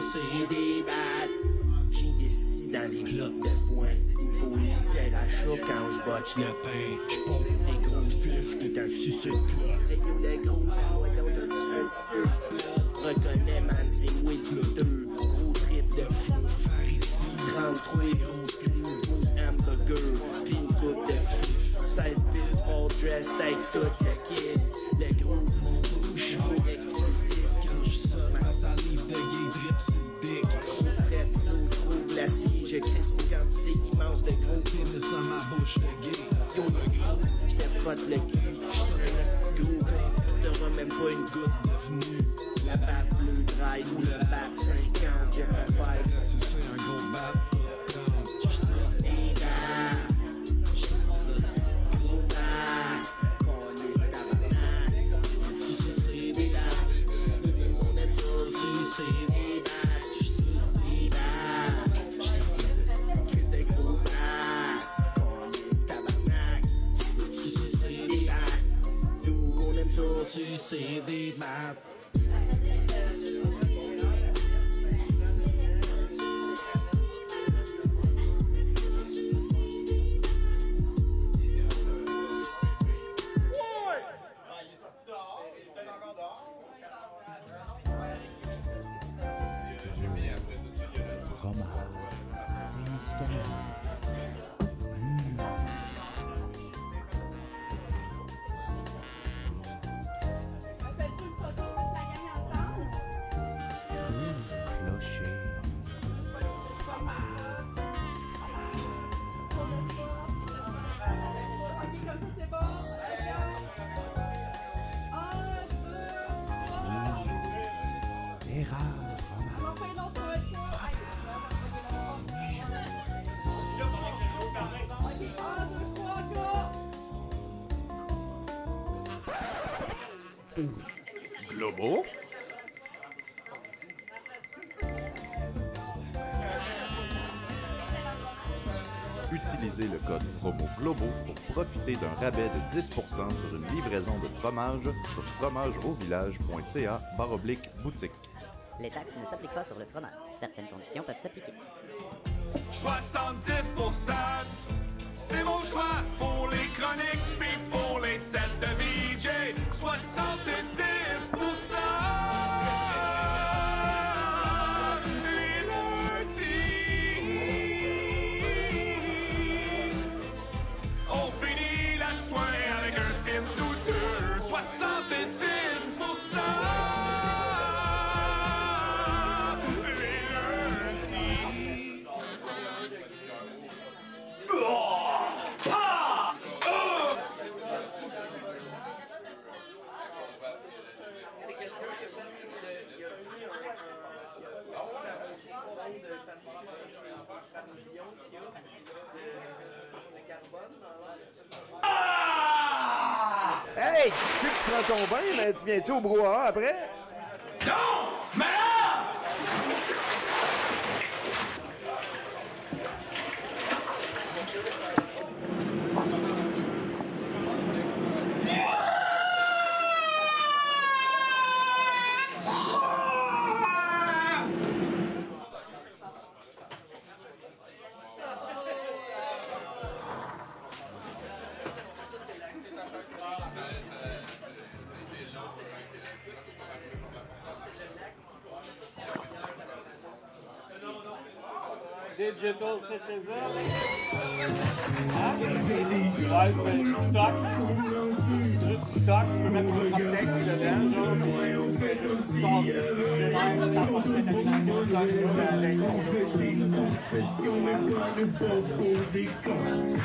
sucer des battes. J'investis dans les blocs de foin. Il faut une tière à chat quand je botche le pain. J'pompe des gros fluffs, t'es un suceux de plat. Des gros poids, d'autres un petit peu. Reconnais, man, c'est moi le deux. Gros trip de fou, faire ici. 33 grosses culs, 12 hamburgers, pis une coupe de fou. 16 pills, all dressed, avec tout le kit. Le gros bouche, trop exclusif. Quand j'sors, ma salive de gay drip sur le dick. Trop fret, trop glacier. Je crisse une quantité immense de gros pénis dans ma bouche de gay. Yo le gros, j'te frotte le cul. J'suis un petit gros vape, t'auras même pas une goutte de venue. La batte bleue dry ou le bat 50, j'ai pas faire. C'est un gros bat. C'est des maths. Globo? Utilisez le code promo Globo pour profiter d'un rabais de 10% sur une livraison de fromage sur fromageauvillage.ca/boutique. Les taxes ne s'appliquent pas sur le fromage. Certaines conditions peuvent s'appliquer. 70%, c'est mon choix pour les chroniques puis pour les sets de VJ. 70%, les lundis. On finit la soirée avec un film douteux. 70%. Hey! Tu sais que tu prends ton bain, mais tu viens-tu au brouhaha après? Non! Malade! Digital Citizen. Hein? Ouais, c'est du stock. Juste du stock, tu peux mettre un texte dedans, On fait des concessions, mais pas de pour des cons.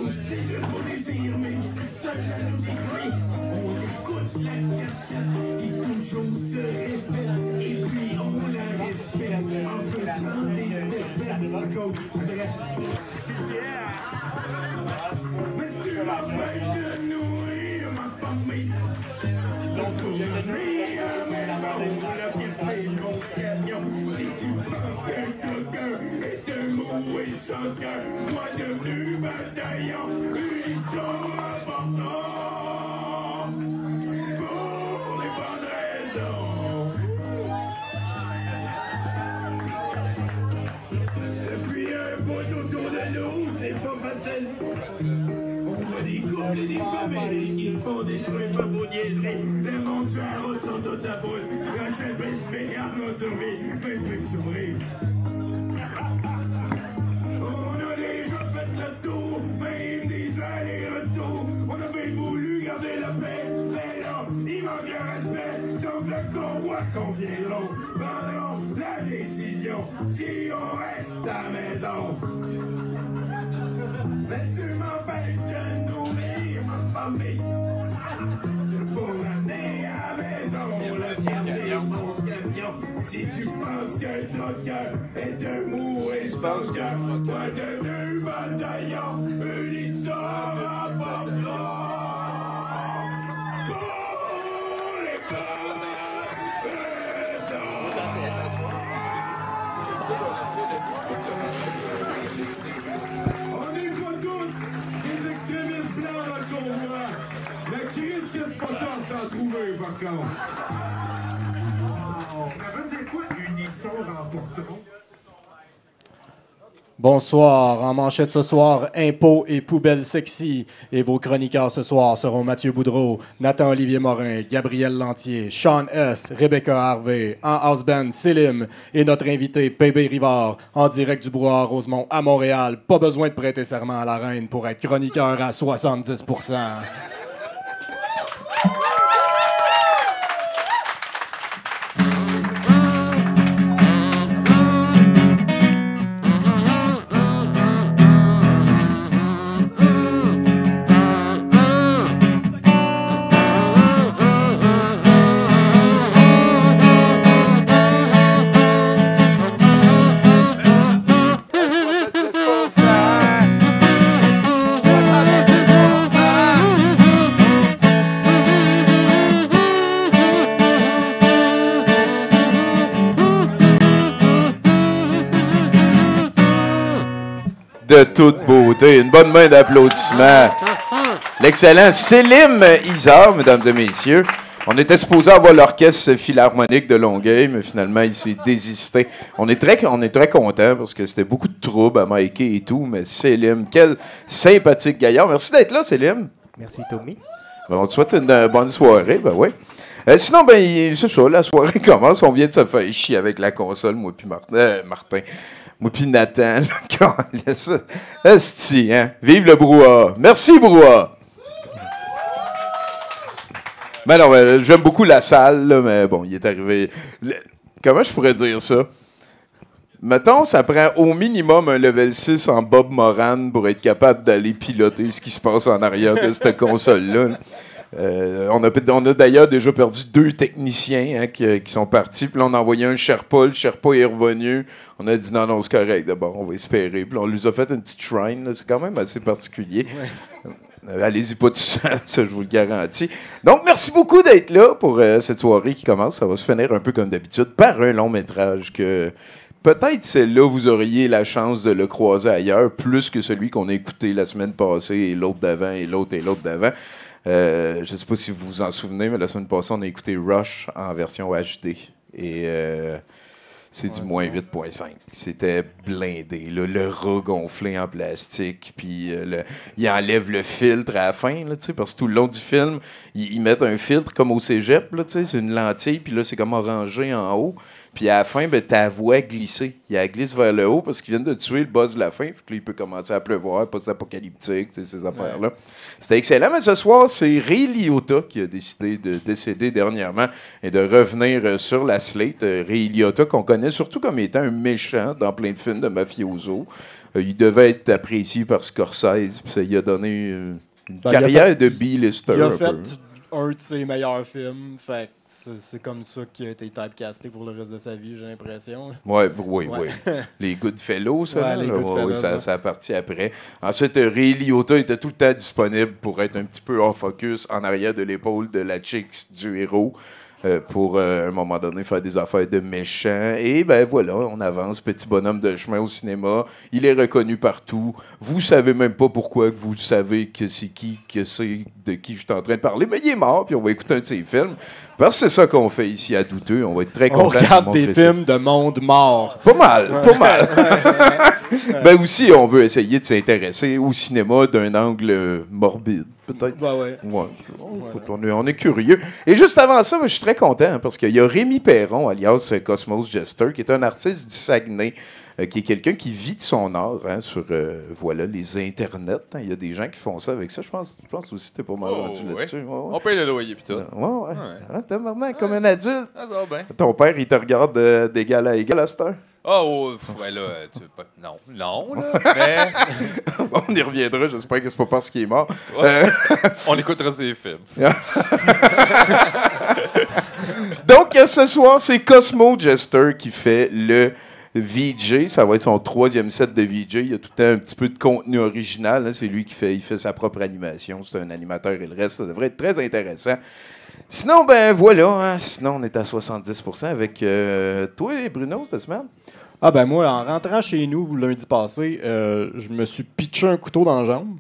C'est le beau désir, même si seul à nous décrit. On écoute la cassette qui toujours se répète. Et puis on la respecte en faisant des steps à gauche, à droite. Mais si tu m'empêches de nourrir ma famille, donc pour venir à la maison, la fierté de mon camion. Si tu penses qu'un trucker est un mauvais centre, moi devenu bataillon, ils sont importants pour les bonnes raisons. pas facile. On voit des couples et des familles qui se font détruire par vos niaiseries. Le monde se route sur toute ta boule. Rachel Prince regarde notre survie, même plus de sourire. On a déjà fait le tour, même des allers-retours. On a bien voulu garder la paix, mais là, il manque le respect. Donc le convoi conviendront, prendront la décision si on reste à la maison. Mais tu m'empêches de nourrir ma famille. Pour amener à la maison le fierté mon camion. Si tu penses que ton cœur est un mou et sans cœur, moi devenu bataillon, unissons à Port-Blanc. Pour les corps, on n'est pas tous des extrémistes blancs dans le convoi. Mais qui risque que c'est pas tard d'en trouver, par contre? Ça veut dire quoi, unisson remporteront? Bonsoir, en manchette ce soir, impôts et poubelles sexy. Et vos chroniqueurs ce soir seront Mathieu Boudreau, Nathan-Olivier Morin, Gabriel Lantier, Sean S., Rebecca Harvey, en house band Célim et notre invité PB Rivard, en direct du Brouhaha Rosemont à Montréal. Pas besoin de prêter serment à la reine pour être chroniqueur à 70%. De toute beauté. Une bonne main d'applaudissements. L'excellent Célim Isard, mesdames et messieurs. On était supposé avoir l'orchestre philharmonique de Longueuil, mais finalement, il s'est désisté. On est très contents parce que c'était beaucoup de troubles à Mikey et tout, mais Célim, quel sympathique gaillard. Merci d'être là, Célim. Merci, Tommy. Ben, on te souhaite une bonne soirée, ben oui. Sinon, ben, c'est ça, la soirée commence. On vient de se faire chier avec la console, moi puis Martin. Moi puis Nathan, là, esti, hein? Vive le brouhaha. Merci, brouhaha. Ben non, j'aime beaucoup la salle, là, mais bon, il est arrivé... Comment je pourrais dire ça? Mettons, ça prend au minimum un level 6 en Bob Moran pour être capable d'aller piloter ce qui se passe en arrière de cette console-là. Là. On a d'ailleurs déjà perdu 2 techniciens hein, qui sont partis. Puis là, on a envoyé un Sherpa. Le Sherpa est revenu. On a dit non, c'est correct. D'abord, on va espérer. Puis là, on lui a fait une petite shrine. Là. C'est quand même assez particulier. Ouais. Allez-y pas tout seul, ça, je vous le garantis. Donc, merci beaucoup d'être là pour cette soirée qui commence. Ça va se finir un peu comme d'habitude par un long métrage que... Peut-être celle-là, vous auriez la chance de le croiser ailleurs, plus que celui qu'on a écouté la semaine passée, et l'autre d'avant, et l'autre d'avant. Je ne sais pas si vous vous en souvenez, mais la semaine passée, on a écouté Rush en version HD. Et c'est du moins 8.5. C'était blindé. Là, le rat gonflé en plastique. Puis il enlève le filtre à la fin, là, parce que tout le long du film, ils mettent un filtre comme au cégep. Là, c'est une lentille, puis là, c'est comme orangé en haut. Puis à la fin, ben, ta voix glissée. Il glisse vers le haut parce qu'ils viennent de tuer le boss de la fin. Fait que là, il peut commencer à pleuvoir, post-apocalyptique, ces affaires-là. C'était excellent. Mais ce soir, c'est Ray Liotta qui a décidé de décéder dernièrement et de revenir sur la slate. Ray Liotta, qu'on connaît surtout comme étant un méchant dans plein de films de mafioso. Il devait être apprécié par Scorsese. Puis ça lui a donné une carrière de B-lister. Il a fait un de ses meilleurs films. Fait c'est comme ça qu'il a été typecasté pour le reste de sa vie, j'ai l'impression. Oui. Les Goodfellows, ça, ouais, Goodfellows, ça a parti après. Ensuite, Ray Liotta était tout le temps disponible pour être un petit peu hors focus en arrière de l'épaule de la chicks du héros. Pour, à un moment donné, faire des affaires de méchants. Et ben voilà, on avance, petit bonhomme de chemin au cinéma. Il est reconnu partout. Vous savez même pas pourquoi que vous savez que c'est qui, que c'est de qui je suis en train de parler, mais il est mort, puis on va écouter un de ses films. Parce que c'est ça qu'on fait ici à Douteux. On va être très content. On regarde des films de monde mort. Pas mal. Ben aussi, on veut essayer de s'intéresser au cinéma d'un angle morbide, peut-être. Ben ouais. Ouais. Écoute, on est curieux. Et juste avant ça, je suis très content hein, parce qu'il y a Rémi Perron, alias Cosmos Jester, qui est un artiste du Saguenay, qui est quelqu'un qui vit de son art hein, sur voilà, les internets. Hein. Il y a des gens qui font ça avec ça. Je pense aussi que t'es pas mal rendu là-dessus. Ouais, ouais. On paye le loyer pis tout. Ouais. Ah, t'es vraiment comme un adulte. Ah, ça va bien. Ton père, il te regarde d'égal à égal à cette heure. Oh, ouais, là, tu veux pas. Non, là. Mais. On y reviendra, j'espère que c'est pas parce qu'il est mort. Ouais. On écoutera ses films. Donc, ce soir, c'est Cosmo Jester qui fait le VJ. Ça va être son 3e set de VJ. Il y a tout le temps un petit peu de contenu original. Hein. C'est lui qui fait sa propre animation. C'est un animateur et le reste. Ça devrait être très intéressant. Sinon, ben voilà. Hein. Sinon, on est à 70% avec toi et Bruno cette semaine. Ah ben moi, en rentrant chez nous lundi passé, je me suis pitché un couteau dans la jambe.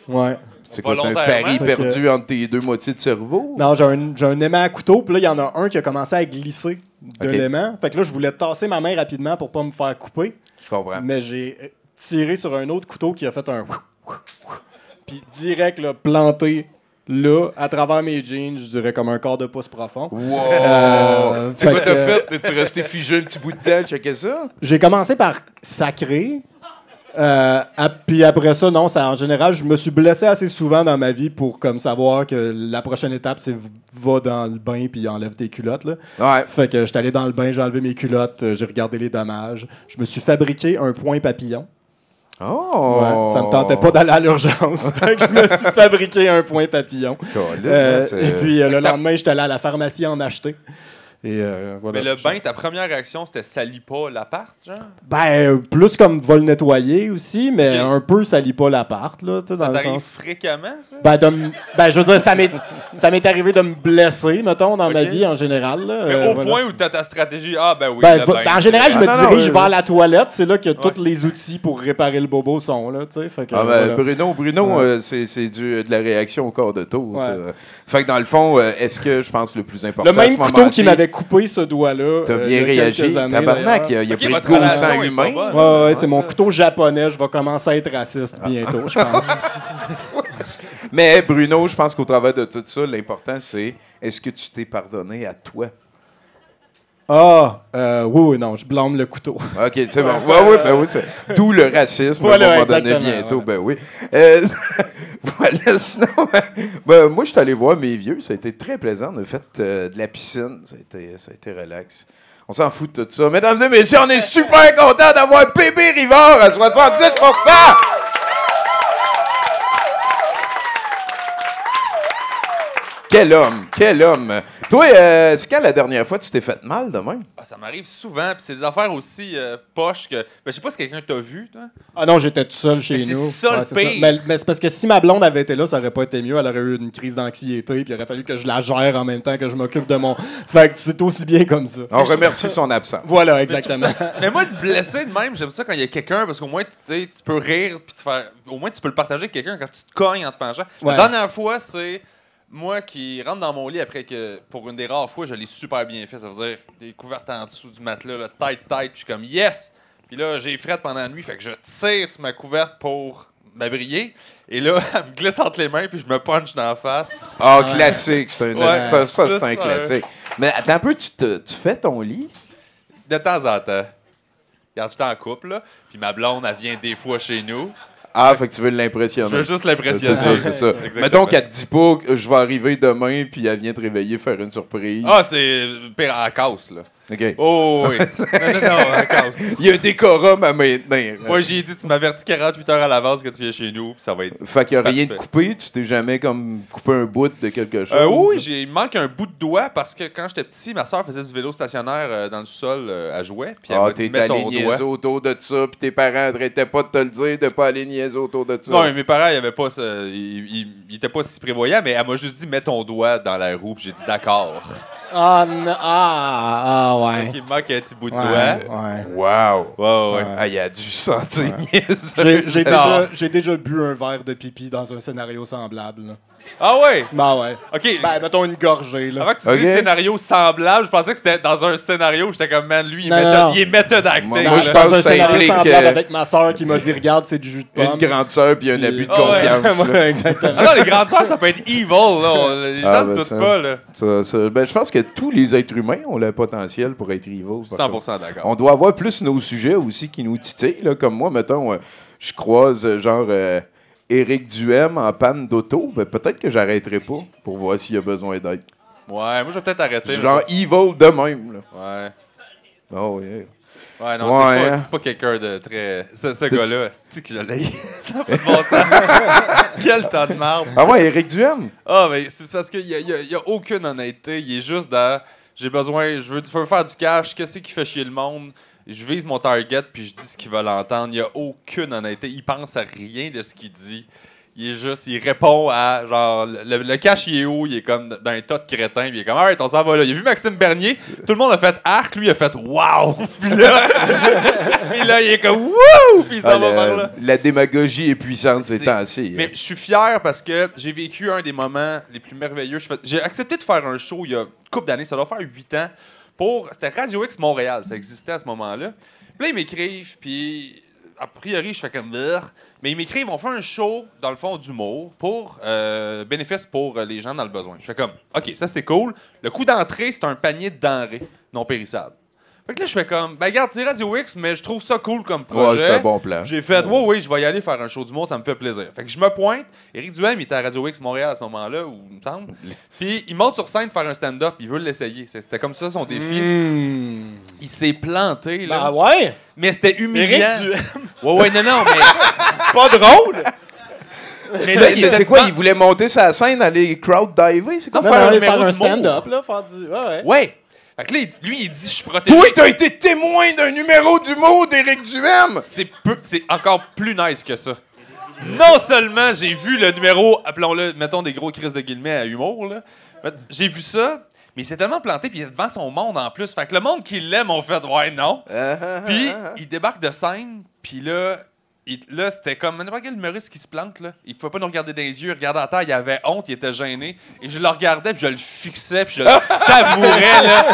Ouais. C'est quoi, c'est un pari perdu entre tes deux moitiés de cerveau? Non, j'ai un aimant à couteau, puis là, il y en a un qui a commencé à glisser de l'aimant. Fait que là, je voulais tasser ma main rapidement pour pas me faire couper. Je comprends. Mais j'ai tiré sur un autre couteau qui a fait un... Puis direct, là, planté là, à travers mes jeans, je dirais comme un quart de pouce profond. Wow! C'est quoi t'as fait? T'es-tu resté figé un petit bout de temps? Checker ça? J'ai commencé par sacrer. Puis après ça, non, en général, je me suis blessé assez souvent dans ma vie pour comme savoir que la prochaine étape, c'est va dans le bain puis enlève tes culottes. Là. Ouais. Fait que j'étais allé dans le bain, j'ai enlevé mes culottes, j'ai regardé les dommages. Je me suis fabriqué un point papillon. Oh! Ouais, ça me tentait pas d'aller à l'urgence. Fait que je me suis fabriqué un point papillon. Et puis le lendemain, j'étais allé à la pharmacie en acheter. Et, voilà. Mais le bain, ta première réaction, c'était salis pas l'appart, genre? Ben, plus comme va le nettoyer aussi, mais un peu salit pas l'appart, là. Ça t'arrive fréquemment, ça? Ben, je veux dire, ça m'est arrivé de me blesser, mettons, dans ma vie en général. Là, mais au point où t'as ta stratégie, ben oui, le bain, en général, je me dirige vers la toilette, c'est là que tous les outils pour réparer le bobo sont, là, tu sais. Fait que, voilà. Bruno, c'est de la réaction au corps de tour. Ouais. Fait que dans le fond, est-ce que, je pense, le plus important, le même couteau qui m'avait coupé ce doigt-là. T'as bien réagi. Tabarnak, il y a plein de gros sang humain. Ouais, c'est mon couteau japonais. Je vais commencer à être raciste bientôt, je pense. Mais Bruno, je pense qu'au travers de tout ça, l'important, c'est est-ce que tu t'es pardonné à toi? Oui, non, je blâme le couteau. OK, c'est bon. Oui, d'où le racisme, voilà, on va donner bientôt, ouais. Ben oui. Voilà, sinon, moi, je suis allé voir mes vieux, ça a été très plaisant, on a fait de la piscine, ça a été relax. On s'en fout de tout ça. Mesdames et messieurs, on est super contents d'avoir Pépé Rivard à 70%! Quel homme! Toi, c'est quand la dernière fois tu t'es fait mal de même? Ça m'arrive souvent, puis c'est des affaires aussi poches que... je sais pas si quelqu'un t'a vu, toi. Ah non, j'étais tout seul chez nous. C'est ça le pire! Mais c'est parce que si ma blonde avait été là, ça aurait pas été mieux. Elle aurait eu une crise d'anxiété, puis il aurait fallu que je la gère en même temps que je m'occupe de mon... Fait que c'est aussi bien comme ça. On remercie son absence. Voilà, exactement. Mais moi, de blesser de même, j'aime ça quand il y a quelqu'un, parce qu'au moins, tu peux rire, puis te faire... Au moins, tu peux le partager avec quelqu'un quand tu te cognes en te penchant. Ouais. La dernière fois, c'est... Moi qui rentre dans mon lit après que, pour une des rares fois, je l'ai super bien fait. Ça veut dire, les couvertes en dessous du matelas, là, tight, puis je suis comme yes! Puis là, j'ai fret pendant la nuit, fait que je tire sur ma couverte pour m'abrier. Et là, elle me glisse entre les mains, puis je me punch dans la face. Ah, classique, c'est un, Ouais. ça c'est un classique. Mais attends un peu, tu fais ton lit? De temps en temps. Regarde, j'étais en couple, là, puis ma blonde, elle vient des fois chez nous. Ah, fait que tu veux l'impressionner. Je veux juste l'impressionner. C'est ça. Mettons qu'elle te dit pas que je vais arriver demain puis elle vient te réveiller faire une surprise. Ah, c'est pire à la casse, là. OK. Oh, oui. non, à la casse. Il y a un décorum à maintenir. Moi, j'ai dit, tu m'avertis 48 heures à l'avance que tu viens chez nous, puis ça va être... Fait qu'il n'y a rien de parfait. coupé? Tu t'es jamais comme coupé un bout de quelque chose? Oui, il me manque un bout de doigt parce que quand j'étais petit, ma soeur faisait du vélo stationnaire dans le sous-sol à jouer. Puis elle m'a dit, t'es mets allé ton niaiser doigt. autour de ça puis tes parents n'arrêtaient pas de te le dire de pas aller niaiser autour de ça. Non, mais mes parents, ils avaient pas ils étaient pas si prévoyants, mais elle m'a juste dit, mets ton doigt dans la roue, puis j'ai dit d'accord. Ouais. Qui me manque un petit bout de Ouais. doigt. Wow! Ouais. Ah, il a dû sentir niaiseux. J'ai déjà bu un verre de pipi dans un scénario semblable. Là. Ah ouais? Ben ouais. OK. Ben, mettons une gorgée, là. Avant que tu Ok. dises scénario semblable, je pensais que c'était dans un scénario où j'étais comme, man, lui, Non. il est méthode acting. Moi, Dans- je dans pense un que ça scénario implique, semblable avec ma soeur qui m'a dit, regarde, c'est du jus de pomme. une grande sœur puis un Puis- abus de Ah ouais. confiance. là. Ouais, exactement. Ah non, les grandes sœurs, ça peut être evil, là. Les gens Ah, se ben doutent ça. pas, là. Ben, je pense que tous les êtres humains ont le potentiel pour être evil. par contre. 100% d'accord. On doit avoir plus nos sujets aussi qui nous titillent. Là. Comme moi, mettons, je croise genre Éric Duhem en panne d'auto. Ben, peut-être que j'arrêterai pas pour voir s'il y a besoin d'aide. Ouais, moi, je vais peut-être arrêter. Genre evil de même. Là. Ouais. Oh, yeah. Ouais, non, Ouais, c'est hein. pas quelqu'un de très. Ce T'as-tu- gars-là, c'est que je l'ai. Ça n'a pas de bon sens. Quel tas de marde. Ah ouais, Éric Duhem? Ah, mais c'est parce qu'il y a aucune honnêteté. Il est juste dans. J'ai besoin. Je veux faire du cash. Qu'est-ce qui fait chier le monde? Je vise mon target puis je dis ce qu'ils veulent entendre. Il n'y a aucune honnêteté. Il pense à rien de ce qu'il dit. Il répond à genre le cash il est où? Il est comme dans un tas de crétins. Puis il est comme alright, on s'en va là. Il a vu Maxime Bernier. Tout le monde a fait arc. Lui il a fait wow. Puis là, il est comme wouh. Puis il s'en va par là. La démagogie est puissante ces C'est- temps-ci. Mais je suis fier parce que j'ai vécu un des moments les plus merveilleux. J'ai accepté de faire un show il y a une couple d'années, ça doit faire 8 ans. C'était Radio X Montréal, ça existait à ce moment-là. Puis là, ils m'écrivent, puis a priori, je fais comme... Brrr. Mais ils m'écrivent, on fait un show, dans le fond, d'humour, pour bénéfice pour les gens dans le besoin. Je fais comme, OK, ça c'est cool. Le coût d'entrée, c'est un panier de denrées non périssables. Fait que là, je fais comme, ben regarde, c'est Radio X, mais je trouve ça cool comme projet. Ouais, c'est un bon plan. J'ai fait, oui, je vais y aller faire un show d'humour, ça me fait plaisir. Fait que je me pointe. Éric Duhem, il était à Radio X Montréal à ce moment-là, ou il me semble. Puis il monte sur scène faire un stand-up, il veut l'essayer. C'était comme ça son défi. Il s'est planté, là. Ben ouais. Mais c'était humiliant. Éric Duhem. Ouais, non, mais. Pas drôle. Mais là, Mais c'est quoi, il voulait monter sa scène, aller crowd diver? C'est quoi? Non, Ben, faire un aller numéro faire un d'humour. stand-up, là. Faire du... Ouais. Ouais. Fait que là, lui, il dit, je suis protégé. Toi, t'as été témoin d'un numéro d'humour d'Éric Duhem! C'est encore plus nice que ça. Non seulement j'ai vu le numéro, appelons-le, mettons des gros crises de guillemets à humour, là. J'ai vu ça, mais il s'est tellement planté, puis il est devant son monde en plus. Fait que le monde qui l'aime ont fait, ouais, non. Puis il débarque de scène, puis là, c'était comme n'importe quel humoriste qui se plante, là. Il pouvait pas nous regarder dans les yeux, il regardait à terre, il avait honte, il était gêné. Et je le regardais, puis je le fixais, puis je le savourais, là.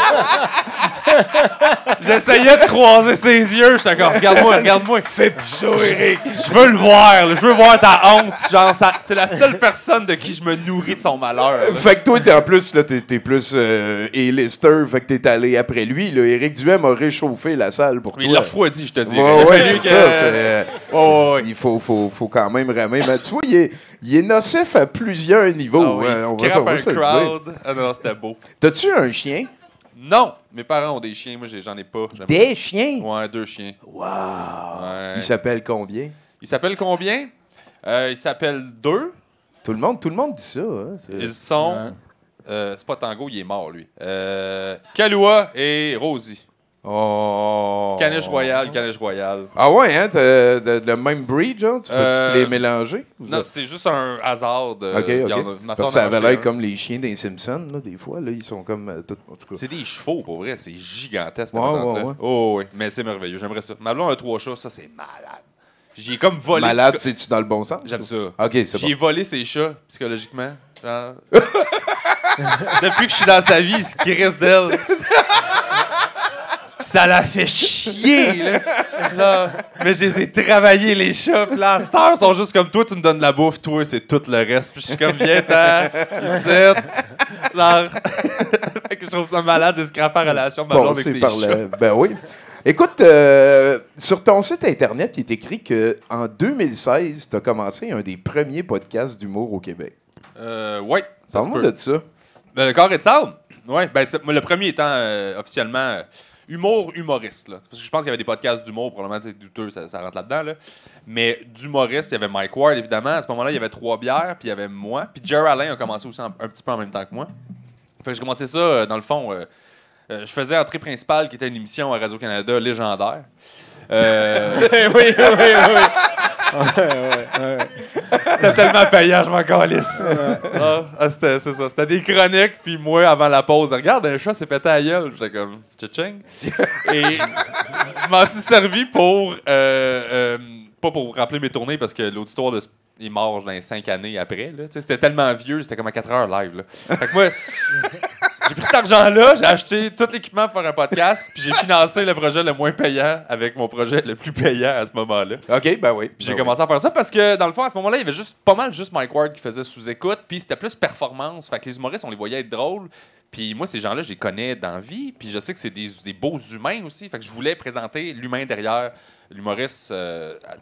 J'essayais de croiser ses yeux, j'étais comme, regarde-moi. Fais plus ça, Éric! Je veux le voir, là. Je veux voir ta honte. Genre, c'est la seule personne de qui je me nourris de son malheur, là. Fait que toi, t'es en plus, là, t'es plus A-lister, fait que t'es allé après lui. Là. Éric Duhem a réchauffé la salle pour Mais toi. il l'a refroidi, je te dis. Ouais, c'est ça. C'est, Ouais. il faut quand même ramer. Mais tu vois, il est nocif à plusieurs niveaux. Il hein, on va scrape un se le dire. crowd. Ah non, c'était beau. T'as-tu un chien? Non, mes parents ont des chiens, moi j'en ai pas. J'aime Des chiens? pas. Ouais, 2 chiens. Wow! Ouais. Il s'appelle combien? Il s'appelle combien? Il s'appelle 2. Tout le monde dit ça. Hein? Ils sont... c'est pas Tango, il est mort, lui. Kahlua et Rosie. Oh! Caniche Royale. Ah ouais, hein? T'as le même breed, genre? Tu peux-tu les mélanger? Non, c'est juste un hasard de... OK, il y OK. en a- ma Parce soeur que ça en a avait acheté l'air un. comme les chiens des Simpsons, là, des fois. Là, ils sont comme... en tout cas. C'est des chevaux, pour vrai. C'est gigantesque, cette Ouais, patente-là. ouais. Oh, oui. Mais c'est merveilleux. J'aimerais ça. Ma blonde a 3 chats. Ça, c'est malade. J'y ai comme volé... Malade, c'est-tu dans le bon sens? J'aime ça. OK, c'est J'y ai bon. volé ses chats, psychologiquement. Genre... Depuis que je suis dans sa vie, il se crisse d'elle. Ça la fait chier, là. Là, mais je les ai travaillés, les chats. Puis là, à cette heure, ils sont juste comme toi, tu me donnes la bouffe, toi, c'est tout le reste. Puis je suis comme, viens-t'en, ici. Genre... Fait que je trouve ça malade, j'ai scrappé la relation de ma blonde avec c'est ses par chats. Ben oui. Écoute, sur ton site Internet, il est écrit qu'en 2016, tu as commencé un des premiers podcasts d'humour au Québec. Ouais, ça se Parle-moi peut. de ça. Le corps et de sable? Ouais, ben moi, le premier étant officiellement humoriste. Là. Parce que je pense qu'il y avait des podcasts d'humour, probablement douteux, ça rentre là-dedans. Là. Mais d'humoriste, il y avait Mike Ward, évidemment. À ce moment-là, il y avait 3 bières, puis il y avait moi. Puis Jerry Alain a commencé aussi un petit peu en même temps que moi. Fait que j'ai commencé ça, dans le fond... je faisais Entrée principale, qui était une émission à Radio-Canada légendaire. oui. C'était tellement payant, je m'en calisse. C'est ça. C'était des chroniques, puis moi, avant la pause, regarde, un chat s'est pété à la gueule. J'étais comme, tching. Et je m'en suis servi pour. Pas pour rappeler mes tournées, parce que l'auditoire est mort dans les 5 années après. Là. C'était tellement vieux, c'était comme à 4 heures live. Là. Fait que moi, j'ai pris cet argent-là, j'ai acheté tout l'équipement pour faire un podcast, puis j'ai financé le projet le moins payant avec mon projet le plus payant à ce moment-là. OK, ben oui. Puis j'ai commencé à faire ça parce que, dans le fond, à ce moment-là, il y avait pas mal juste Mike Ward qui faisait sous-écoute, puis c'était plus performance. Fait que les humoristes, on les voyait être drôles. Puis moi, ces gens-là, je les connais dans la vie, puis je sais que c'est des beaux humains aussi. Fait que je voulais présenter l'humain derrière l'humoriste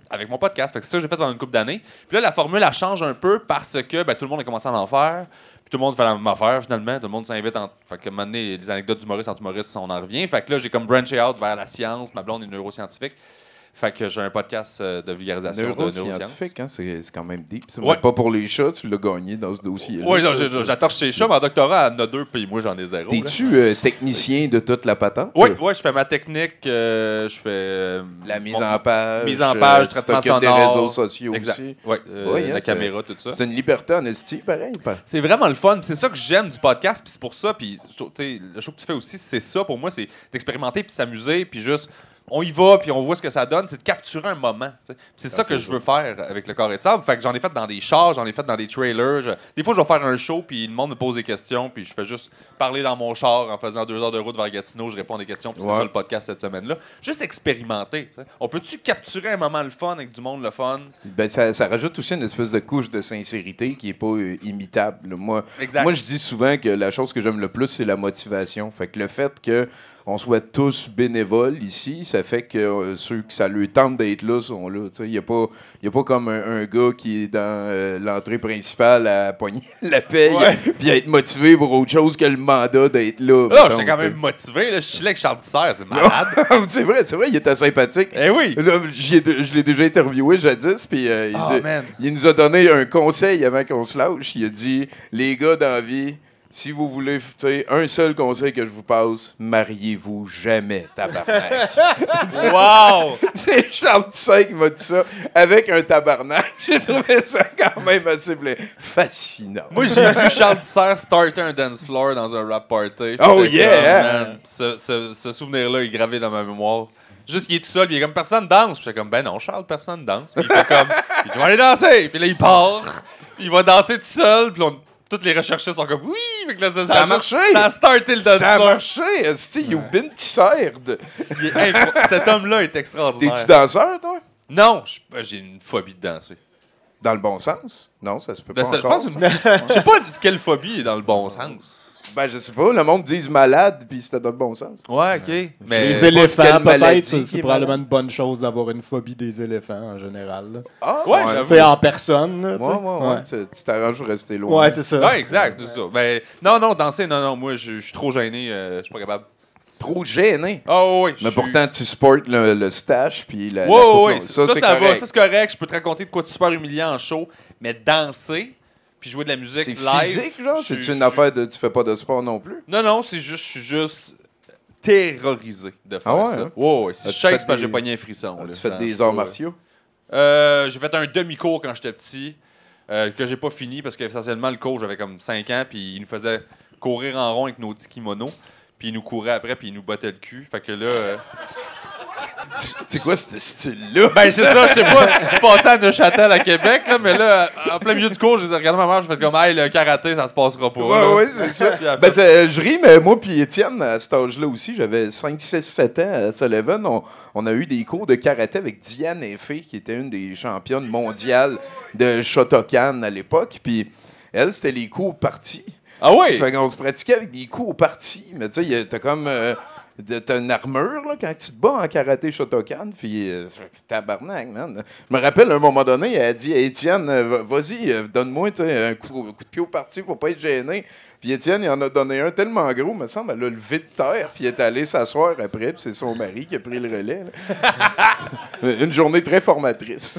avec mon podcast. Fait que c'est ça que j'ai fait pendant une couple d'années. Puis là, la formule, elle change un peu parce que tout le monde a commencé à en faire. Puis tout le monde fait la même affaire, finalement. Tout le monde s'invite. Fait que, à un moment donné, les anecdotes d'humoristes entre humoristes, on en revient. Fait que là, j'ai comme branché out vers la science. Ma blonde est neuroscientifique. Fait que j'ai un podcast de vulgarisation de neurosciences. Hein, c'est quand même deep. Ça. Ouais. Pas pour les chats, tu l'as gagné dans ce dossier-là. Oui, j'attache ces chats, mais en doctorat, elle en a 2, puis moi, j'en ai 0. T'es-tu technicien de toute la patente? Oui, je fais ma technique, je fais... la mise en page. Mise en page, traitement sonore. Des réseaux sociaux exact. aussi. Oui, Oui, la caméra, tout ça. C'est une liberté en esti, pareil. C'est vraiment le fun. C'est ça que j'aime du podcast, puis c'est pour ça. Puis le show que tu fais aussi, c'est ça pour moi, c'est d'expérimenter, puis s'amuser, puis juste... On y va, puis on voit ce que ça donne. C'est de capturer un moment. C'est ça que je veux faire avec le Carré de Sable. Fait que j'en ai fait dans des chars, j'en ai fait dans des trailers. Des fois, je vais faire un show, puis le monde me pose des questions, puis je fais juste parler dans mon char en faisant 2 heures de route vers Gatineau. Je réponds à des questions, puis c'est ça le podcast cette semaine-là. Juste expérimenter. T'sais. On peut-tu capturer un moment le fun avec du monde le fun? Ben, ça rajoute aussi une espèce de couche de sincérité qui est pas imitable. Moi, je dis souvent que la chose que j'aime le plus, c'est la motivation. Fait que le fait que on soit tous bénévoles ici, ça fait que ceux qui ça leur tente d'être là sont là. Il n'y a pas comme un gars qui est dans l'entrée principale à pogner la paye puis à être motivé pour autre chose que le mandat d'être là. Non, j'étais quand même motivé. Là. Je suis là avec Charles Tisser, c'est malade. c'est vrai, il était sympathique. Eh oui! Là, je l'ai déjà interviewé jadis, puis il nous a donné un conseil avant qu'on se lâche. Il a dit, les gars dans la vie, si vous voulez, un seul conseil que je vous passe, mariez-vous jamais, tabarnak. Wow! C'est Charles Tisser qui m'a dit ça avec un tabarnak. J'ai trouvé ça quand même assez fascinant. Moi, j'ai vu Charles Tisser starter un dance floor dans un rap party. Oh yeah! Man, ce souvenir-là est gravé dans ma mémoire. Juste qu'il est tout seul, puis il est comme personne danse. Puis j'étais comme, ben non, Charles, personne danse. Puis il fait comme, je vais aller danser. Puis là, il part. Puis il va danser tout seul. Puis toutes les recherchistes sont comme oui, mais là, ça a marché. Ça a starté le dance Ça a floor. marché. You've been tissered. Cet homme-là est extraordinaire. T'es-tu danseur, toi? Non, j'ai une phobie de danser. Dans le bon sens? Non, ça se peut pas encore. Je pense je sais pas quelle phobie est dans le bon sens. Ben, je sais pas. Le monde dit malade, puis c'était dans le bon sens. Ouais, OK. Mais les éléphants, maladie peut-être, c'est probablement une bonne chose d'avoir une phobie des éléphants en général. Là. Ah, ouais, tu sais, en personne. Là, ouais. Tu t'arranges pour rester loin. Ouais, c'est ça. Ouais, exact. C'est ça. Mais non, danser, non. Moi, je suis trop gêné. Je suis pas capable. Trop gêné. Oh, oui. Mais pourtant, tu supportes le stash, puis la. Oui. Ça c'est va. correct. Ça, c'est correct. Je peux te raconter de quoi de super humiliant en show. Mais danser, puis jouer de la musique live. C'est physique, genre? C'est une affaire de. Tu fais pas de sport non plus? Non, c'est juste. Je suis juste terrorisé de faire ça. Ouais. Si je shake, c'est parce que j'ai pogné un frisson. Tu fais des arts martiaux? J'ai fait un demi-cours quand j'étais petit, que j'ai pas fini parce qu'essentiellement, le cours, j'avais comme 5 ans, puis il nous faisait courir en rond avec nos petits kimonos, puis il nous courait après, puis il nous battait le cul. Fait que là. C'est quoi ce style-là? Ben, c'est ça, je sais pas ce qui se passait à Neuchâtel à Québec, là, mais là, en plein milieu du cours, j'ai regardé ma mère, je fais comme, hey, le karaté, ça se passera pas. Ouais, c'est ça. Ben, je ris, mais moi puis Étienne, à cet âge-là aussi, j'avais 5, 6, 7 ans à Sullivan. On a eu des cours de karaté avec Diane Effé, qui était une des championnes mondiales de Shotokan à l'époque. Puis elle, c'était les cours partis. Ah oui? Fait qu'on se pratiquait avec des cours partis. Mais tu sais, t'as comme. T'as une armure là, quand tu te bats en karaté Shotokan, puis tabarnak, man. Je me rappelle, à un moment donné, elle a dit à Étienne, vas-y, donne-moi un coup de pied au parti, faut pas être gêné. Puis Étienne, il en a donné un tellement gros, me semble, elle l'a levé de terre, puis elle est allée s'asseoir après, puis c'est son mari qui a pris le relais. Une journée très formatrice.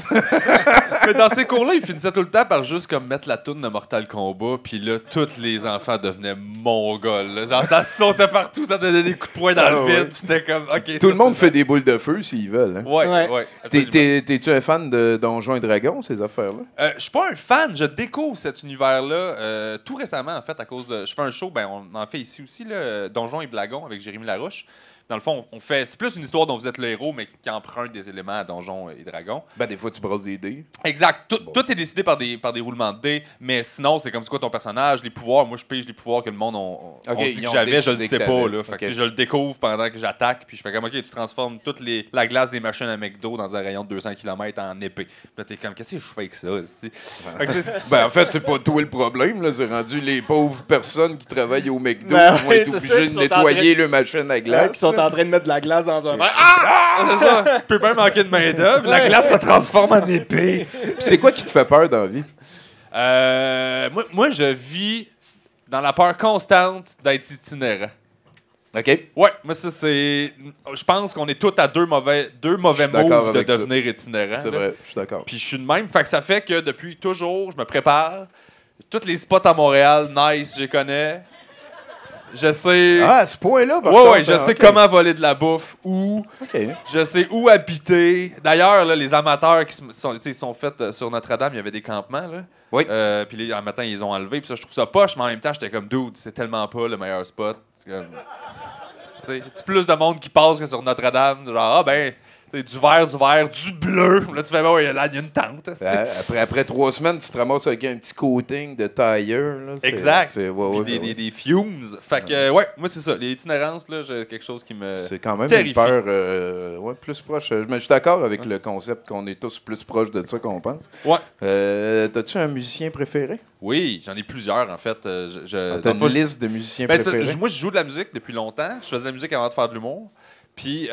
Mais dans ces cours-là, ils finissaient tout le temps par juste comme mettre la toune de Mortal Kombat, puis là, tous les enfants devenaient mongols. Là. Genre, ça sautait partout, ça donnait des coups de poing dans le vide, puis c'était comme, OK, Tout le monde fait des boules de feu s'ils veulent. Hein. Ouais. T'es-tu un fan de Donjons et Dragons, ces affaires-là? Je suis pas un fan, je découvre cet univers-là tout récemment, en fait, à cause de... Je fais un show, ben on en fait ici aussi, là, Donjons et Blagons, avec Jérémy Larouche. Dans le fond, on fait... C'est plus une histoire dont vous êtes le héros, mais qui emprunte des éléments à Donjons et Dragons. Ben, des fois, tu brosses des dés. Exact. Tout est décidé par des roulements de dés, mais sinon, c'est comme c'est quoi ton personnage, les pouvoirs. Moi, je pige les pouvoirs que le monde on dit que j'avais, je le sais pas. Là. Fait que je le découvre pendant que j'attaque, puis je fais comme, OK, tu transformes toute la glace des machines à McDo dans un rayon de 200 km en épée. Puis là, t'es comme, qu'est-ce que je fais avec ça? Ben, en fait, c'est pas toi le problème. Là. C'est rendu les pauvres personnes qui travaillent au McDo Ben qui vont oui, être c'est obligées ça, de nettoyer le machine à glace. Qui sont en train de mettre de la glace dans un verre. C'est ça. Peut même manquer de main-d'œuvre. La glace se transforme en épée. Puis c'est quoi qui te fait peur dans la vie? Moi, je vis dans la peur constante d'être itinérant. OK. Ouais, moi, ça, c'est. Je pense qu'on est tous à deux mauvais moves de devenir itinérant. C'est vrai, je suis d'accord. Puis je suis de même. Fait que ça fait que depuis toujours, je me prépare. Tous les spots à Montréal, nice, je les connais. Je sais. Ah, à ce point-là, par ouais, contre, je sais comment voler de la bouffe, où. OK. Je sais où habiter. D'ailleurs, là, les amateurs qui sont faits sur Notre-Dame, il y avait des campements. Là. Oui. Puis un matin, ils les ont enlevés. Puis ça, je trouve ça poche, mais en même temps, j'étais comme, dude, c'est tellement pas le meilleur spot. C'est plus de monde qui passe que sur Notre-Dame. Genre, du vert, du bleu. Là, tu fais, là, il y a une tente. Après 3 semaines, tu te ramasses avec un petit coating de tire. Là. Exact. Puis des fumes. Fait que, moi, c'est ça. Les itinérances, là, j'ai quelque chose qui me. C'est quand même terrifie. une peur plus proche. Mais je suis d'accord avec le concept qu'on est tous plus proches de ça qu'on pense. Ouais. T'as-tu un musicien préféré? Oui, j'en ai plusieurs, en fait. T'as une liste de musiciens préférés? Moi, je joue de la musique depuis longtemps. Je faisais de la musique avant de faire de l'humour. Puis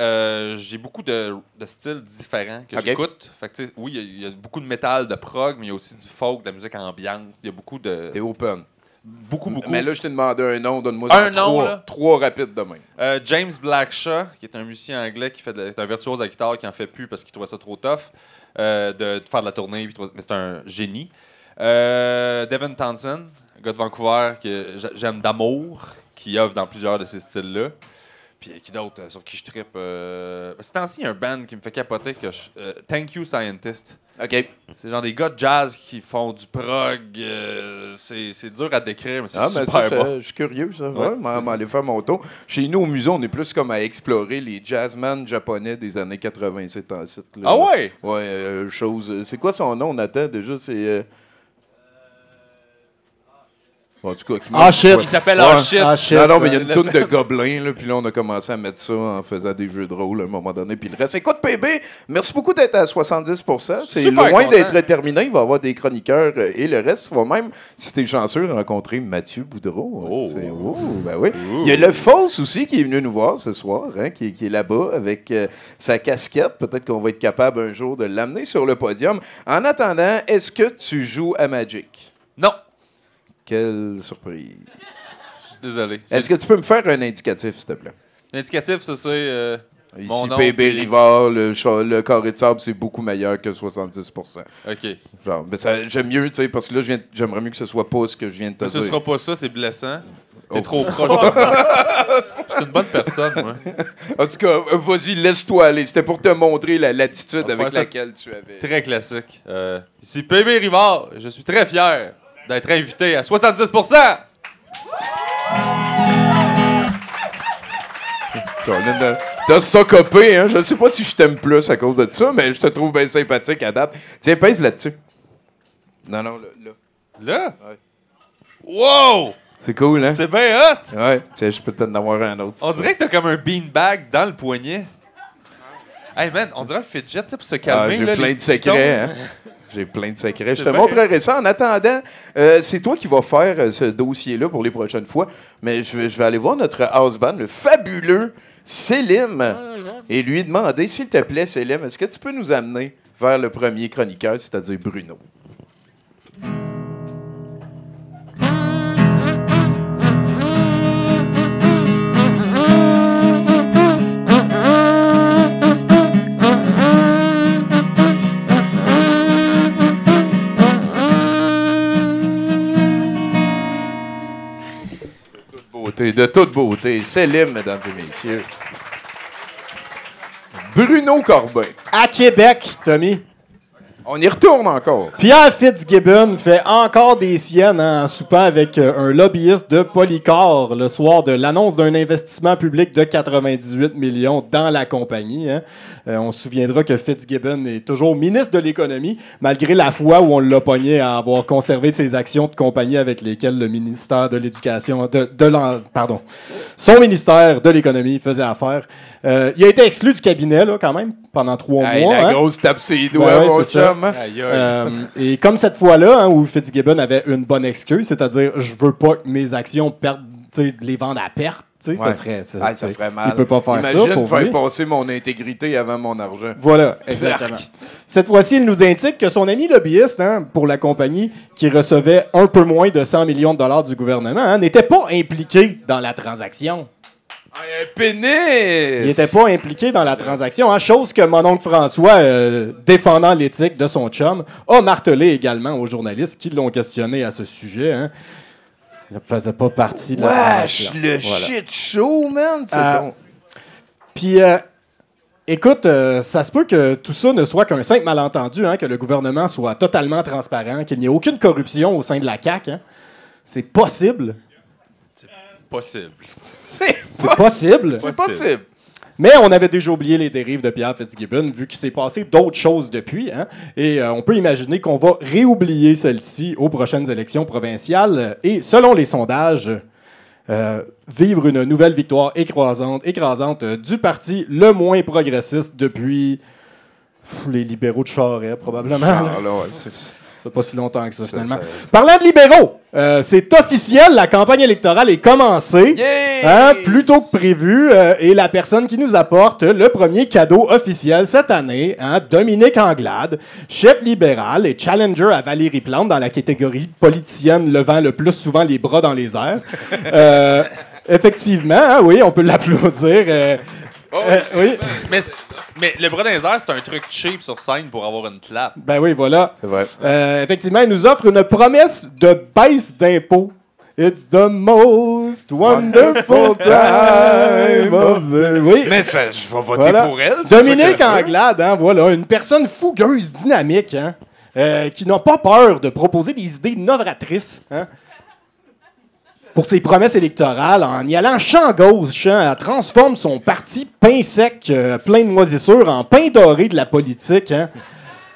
j'ai beaucoup de styles différents que j'écoute. Fait que, oui, il y a beaucoup de métal, de prog, mais il y a aussi du folk, de la musique ambiante. Il y a beaucoup de... T'es open. Beaucoup. Mais là, je t'ai demandé un nom. Donne-moi trois rapides de même. James Blackshaw, qui est un musicien anglais qui fait c'est un virtuose à guitare qui en fait plus parce qu'il trouvait ça trop tough de faire de la tournée. Mais c'est un génie. Devin Townsend, un gars de Vancouver que j'aime d'amour, qui œuvre dans plusieurs de ces styles-là. Puis qui d'autre sur qui je trippe? C'est ainsi, il y a un band qui me fait capoter que Thank You Scientist. OK. C'est genre des gars de jazz qui font du prog. C'est dur à décrire, mais c'est super bon. Je suis curieux, ça. Ouais, aller faire mon tour. Chez nous, au musée, on est plus comme à explorer les jazzmen japonais des années 80. C'est en site. Là. Ah ouais? Ouais, c'est quoi son nom, Nathan? Déjà, c'est... En tout cas, shit. Il s'appelle Shit. Non, mais il y a une toune de gobelins, là, puis là, on a commencé à mettre ça en faisant des jeux de rôle à un moment donné. Puis le reste, écoute, PB, merci beaucoup d'être à 70%. C'est super loin content. d'être terminé. Il va y avoir des chroniqueurs et le reste. Tu vas même, si t'es chanceux, rencontrer Mathieu Boudreau. Ben oui. Il y a le False aussi qui est venu nous voir ce soir, hein, qui est là-bas avec sa casquette. Peut-être qu'on va être capable un jour de l'amener sur le podium. En attendant, est-ce que tu joues à Magic? Non. Quelle surprise. Désolé. Est-ce que tu peux me faire un indicatif, s'il te plaît? L'indicatif, ça, c'est... Ici, mon nom, PB puis- Rivard, le carré de sable, c'est beaucoup meilleur que 70%. OK. Genre, mais j'aime mieux, tu sais, parce que là, j'aimerais mieux que ce soit pas ce que je viens de te Ce dire. sera pas ça, c'est blessant. T'es Oh. trop proche de moi. Je suis une bonne personne, moi. En tout cas, vas-y, laisse-toi aller. C'était pour te montrer l'attitude On va avec faire ça. laquelle tu avais. Très classique. Ici PB Rivard, je suis très fier d'être invité à 70%. T'as ça copé, hein? Je sais pas si je t'aime plus à cause de ça, mais je te trouve bien sympathique à date. Tiens, pèse là-dessus. Non, là. Là? Ouais. Wow! C'est cool, hein? C'est bien hot! Ouais, tiens, je peux peut-être en avoir un autre. On dirait que t'as comme un beanbag dans le poignet. Hey man, on dirait un fidget, tu sais, pour se calmer. J'ai là, plein les de secrets, hein? J'ai plein de secrets. Je te montrerai ça. En attendant, c'est toi qui vas faire ce dossier-là pour les prochaines fois. Mais je vais aller voir notre house band, le fabuleux Selim, et lui demander, s'il te plaît, Selim, est-ce que tu peux nous amener vers le premier chroniqueur, c'est-à-dire Bruno? toute beauté. Célim, mesdames et messieurs. Bruno Corbin. À Québec, Tommy. On y retourne encore. Pierre Fitzgibbon fait encore des siennes en soupant avec un lobbyiste de Polycor le soir de l'annonce d'un investissement public de 98 millions dans la compagnie. Hein. On se souviendra que Fitzgibbon est toujours ministre de l'Économie, malgré la fois où on l'a pogné à avoir conservé ses actions de compagnie avec lesquelles le ministère de l'Éducation, son ministère de l'Économie faisait affaire. Il a été exclu du cabinet, là, quand même, pendant 3 mois. La hein. grosse tape ses doigts, mon chum. Aïe, aïe. Et comme cette fois-là, hein, où Fitzgibbon avait une bonne excuse, c'est-à-dire je veux pas que mes actions perdent, les vendre à perte. Ça serait. Ça ferait mal. Il peut pas faire ça. Imagine pour faire lui. passer mon intégrité avant mon argent. Voilà, exactement. Cette fois-ci, il nous indique que son ami lobbyiste pour la compagnie, qui recevait un peu moins de 100 millions de dollars du gouvernement, n'était pas impliqué dans la transaction. Un pénis! Il n'était pas impliqué dans la transaction, chose que mon oncle François, défendant l'éthique de son chum, a martelé également aux journalistes qui l'ont questionné à ce sujet. Hein. Il ne faisait pas partie de la Wesh, le shit show, man! Puis, écoute, ça se peut que tout ça ne soit qu'un simple malentendu, que le gouvernement soit totalement transparent, qu'il n'y ait aucune corruption au sein de la CAQ. Hein. C'est possible. Possible. C'est possible. C'est possible. Mais on avait déjà oublié les dérives de Pierre Fitzgibbon, vu qu'il s'est passé d'autres choses depuis. Hein? Et on peut imaginer qu'on va réoublier celle-ci aux prochaines élections provinciales. Et selon les sondages, vivre une nouvelle victoire écrasante du parti le moins progressiste depuis les libéraux de Charest, probablement. C'est pas si longtemps que ça, finalement. Parlant de libéraux, c'est officiel, la campagne électorale est commencée, plus tôt que prévu, et la personne qui nous apporte le premier cadeau officiel cette année, Dominique Anglade, chef libéral et challenger à Valérie Plante dans la catégorie politicienne levant le plus souvent les bras dans les airs. Effectivement, oui, on peut l'applaudir. Oui. Mais le bras dans les airs, c'est un truc cheap sur scène pour avoir une clap. Ben oui, voilà. C'est vrai. Effectivement, il nous offre une promesse de baisse d'impôts. It's the most wonderful time of the... Oui. Mais ça, je vais voter pour elle. Dominique Anglade, voilà, une personne fougueuse, dynamique, qui n'a pas peur de proposer des idées novatrices. Pour ses promesses électorales, en y allant champ gauche, elle transforme son parti pain sec, plein de moisissures, en pain doré de la politique,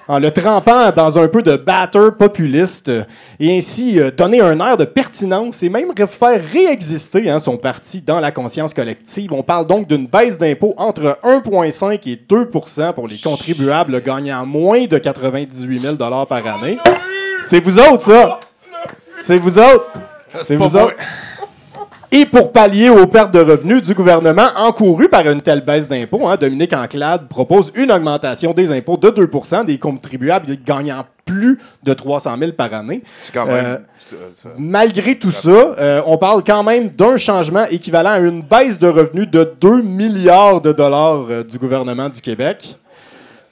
en le trempant dans un peu de batter populiste, et ainsi donner un air de pertinence et même faire réexister son parti dans la conscience collective. On parle donc d'une baisse d'impôts entre 1,5 et 2 % pour les contribuables gagnant moins de 98 000 $ par année. C'est vous autres, ça! C'est vous autres! C'est vous autres. Et pour pallier aux pertes de revenus du gouvernement encourues par une telle baisse d'impôts, Dominique Anglade propose une augmentation des impôts de 2 % des contribuables gagnant plus de 300 000 par année. C'est quand même... Malgré tout ça, on parle quand même d'un changement équivalent à une baisse de revenus de 2 milliards de dollars du gouvernement du Québec.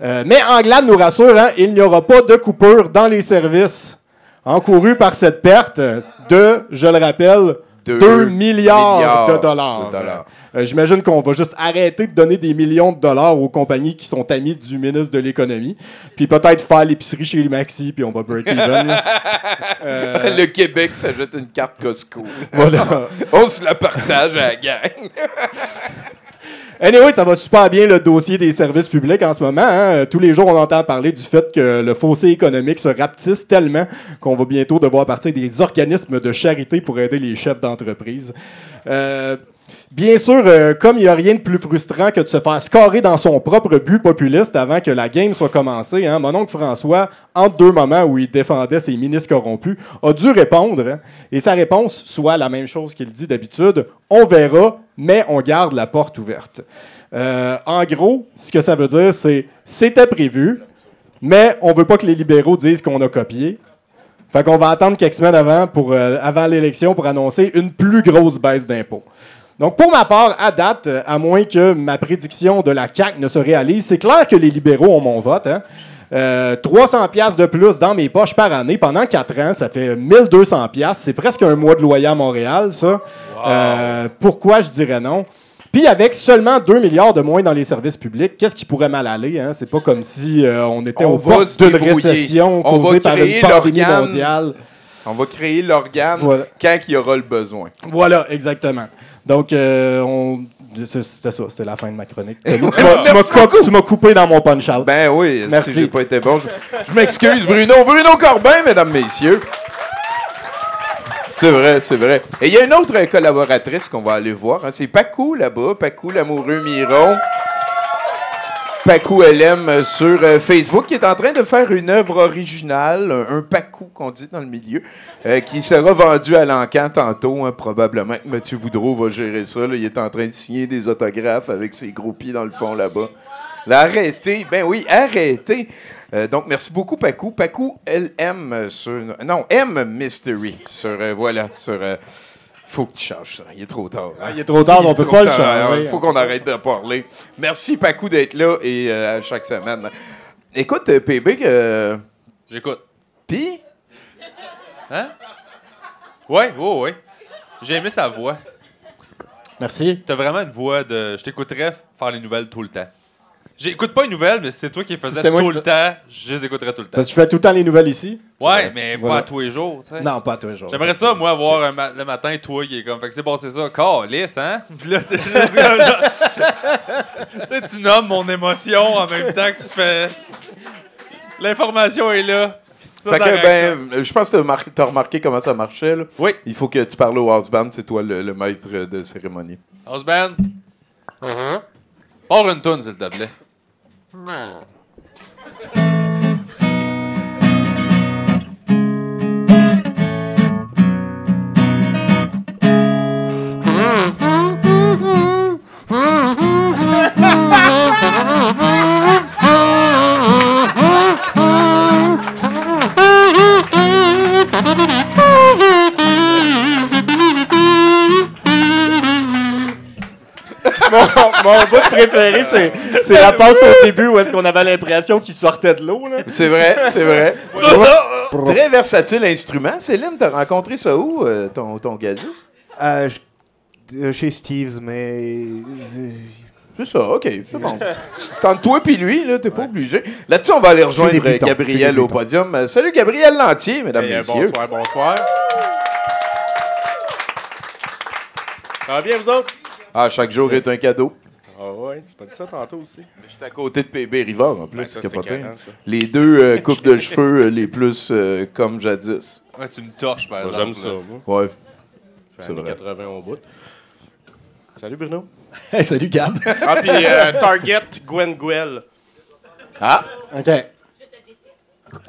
Mais Anglade nous rassure, il n'y aura pas de coupure dans les services encourus par cette perte de, je le rappelle, 2 milliards de dollars. J'imagine qu'on va juste arrêter de donner des millions de dollars aux compagnies qui sont amies du ministre de l'Économie, puis peut-être faire l'épicerie chez les Maxi, puis on va break even. Le Québec s'ajoute une carte Costco. Voilà. On se la partage à la gang. Anyway, ça va super bien le dossier des services publics en ce moment. Tous les jours, on entend parler du fait que le fossé économique se rapetisse tellement qu'on va bientôt devoir partir des organismes de charité pour aider les chefs d'entreprise. Bien sûr, comme il n'y a rien de plus frustrant que de se faire scorer dans son propre but populiste avant que la game soit commencée, mon oncle François, entre deux moments où il défendait ses ministres corrompus, a dû répondre. Et sa réponse soit la même chose qu'il dit d'habitude, on verra, mais on garde la porte ouverte. En gros, ce que ça veut dire, c'est c'était prévu, mais on veut pas que les libéraux disent qu'on a copié. Fait qu'on va attendre quelques semaines avant l'élection pour annoncer une plus grosse baisse d'impôts. Donc, pour ma part, à date, à moins que ma prédiction de la CAQ ne se réalise, c'est clair que les libéraux ont mon vote. 300$ de plus dans mes poches par année pendant 4 ans, ça fait 1200$. C'est presque un mois de loyer à Montréal, ça. Pourquoi je dirais non? Puis avec seulement 2 milliards de moins dans les services publics, qu'est-ce qui pourrait mal aller? Hein? C'est pas comme si on était au bord d'une récession causée par une pandémie mondiale. On va créer l'organe quand il y aura le besoin. Voilà, exactement. Donc, c'était ça, c'était la fin de ma chronique. Tu m'as coupé dans mon punch-out. Ben oui, merci. Si j'ai pas été bon. Je m'excuse, Bruno. Bruno Corbin, mesdames, messieurs. C'est vrai, c'est vrai. Et il y a une autre collaboratrice qu'on va aller voir. Hein. C'est Pacou, là-bas. Pacou, l'amoureux Miron. Pacou LM sur Facebook, qui est en train de faire une œuvre originale, un Pacou qu'on dit dans le milieu, qui sera vendu à l'encan tantôt. Hein, probablement que Mathieu Boudreau va gérer ça. Là. Il est en train de signer des autographes avec ses gros pieds dans le fond là-bas. Là, arrêtez. Ben oui, arrêtez. Donc, merci beaucoup, Pacou. Pacou LM sur... Non, M Mystery sur... voilà, sur... faut que tu changes ça. Il est trop tard. Hein? Il est trop tard, on peut pas le changer. Il faut qu'on arrête de parler. Merci, Pacou, d'être là et à chaque semaine. Écoute, PB... J'écoute. Puis? Hein? Ouais. J'ai aimé sa voix. Merci. T'as vraiment une voix de... Je t'écouterais faire les nouvelles tout le temps. J'écoute pas les nouvelles, mais c'est toi qui les faisais tout le temps. Je les écouterais tout le temps. Parce que tu fais tout le temps les nouvelles ici? Ouais, mais pas à tous les jours, tu sais. Non, pas à tous les jours. J'aimerais ça, moi, voir le matin, toi qui est comme... Fait que c'est bon, c'est ça. Calisse, hein? Puis là, t'es juste comme là. Tu sais, tu nommes mon émotion en même temps que tu fais... L'information est là. Fait que, je pense que t'as remarqué comment ça marchait, là. Oui. Il faut que tu parles au house band, c'est toi le maître de cérémonie. House band. Hors une toune, s'il te plaît. Mon bout préféré, c'est la passe au début où est-ce qu'on avait l'impression qu'il sortait de l'eau. C'est vrai, c'est vrai. Très versatile instrument. Céline, t'as rencontré ça où, ton gazou? Chez Steve's, mais... C'est ça, OK, c'est bon. C'est entre toi et lui, là, t'es pas obligé. Là-dessus, on va aller rejoindre Gabriel au podium. Salut, Gabriel Lantier, mesdames et messieurs. Bonsoir. Ça va bien, vous autres? Ah, chaque jour est un cadeau. Ah ouais, tu m'as dit ça tantôt aussi. Je suis à côté de PB Rivard, en plus, Ben, ça, c'est capoté. carré, ça. Les deux coupes de cheveux les plus comme jadis. Ouais, tu me torches, par exemple. J'aime ça, moi. Ouais. C'est vrai. 80 au bout. Salut, Bruno. Hey, salut, Gab. Ah, puis Target, Gwen Guel. Ah! OK.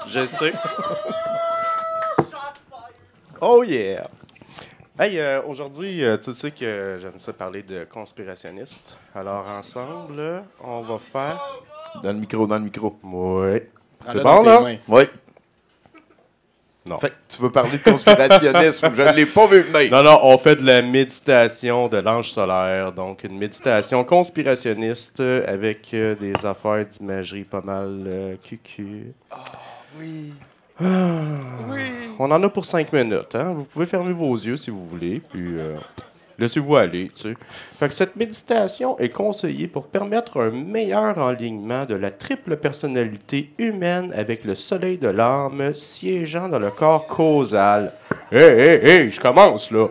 Je sais. Oh yeah! Hey, aujourd'hui, tu sais que j'aime ça parler de conspirationnistes. Alors, ensemble, on va faire... Dans le micro. Oui. Prends-le C'est dans bon, tes là? mains. Oui. Non. Fait que tu veux parler de conspirationnisme, je ne l'ai pas vu venir. Non, on fait de la méditation de l'ange solaire. Donc, une méditation conspirationniste avec des affaires d'imagerie pas mal cucu. Oui. Oui. On en a pour 5 minutes. Hein? Vous pouvez fermer vos yeux si vous voulez, puis laissez-vous aller. Tu sais. Fait que cette méditation est conseillée pour permettre un meilleur enlignement de la triple personnalité humaine avec le soleil de l'âme siégeant dans le corps causal. Hey, je commence là.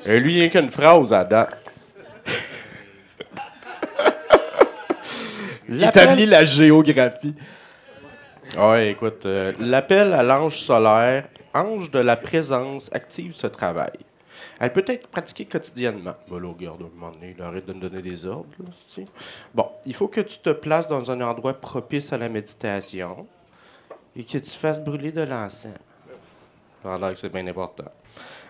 Et lui, il n'y a qu'une phrase à date. Établis la géographie. Ouais, écoute, l'appel à l'ange solaire, ange de la présence, active ce travail. Elle peut être pratiquée quotidiennement. Ben là, regarde, à un moment donné, il arrête de me donner des ordres. Là, tu sais. Bon, il faut que tu te places dans un endroit propice à la méditation et que tu fasses brûler de l'encens. Alors que c'est bien important.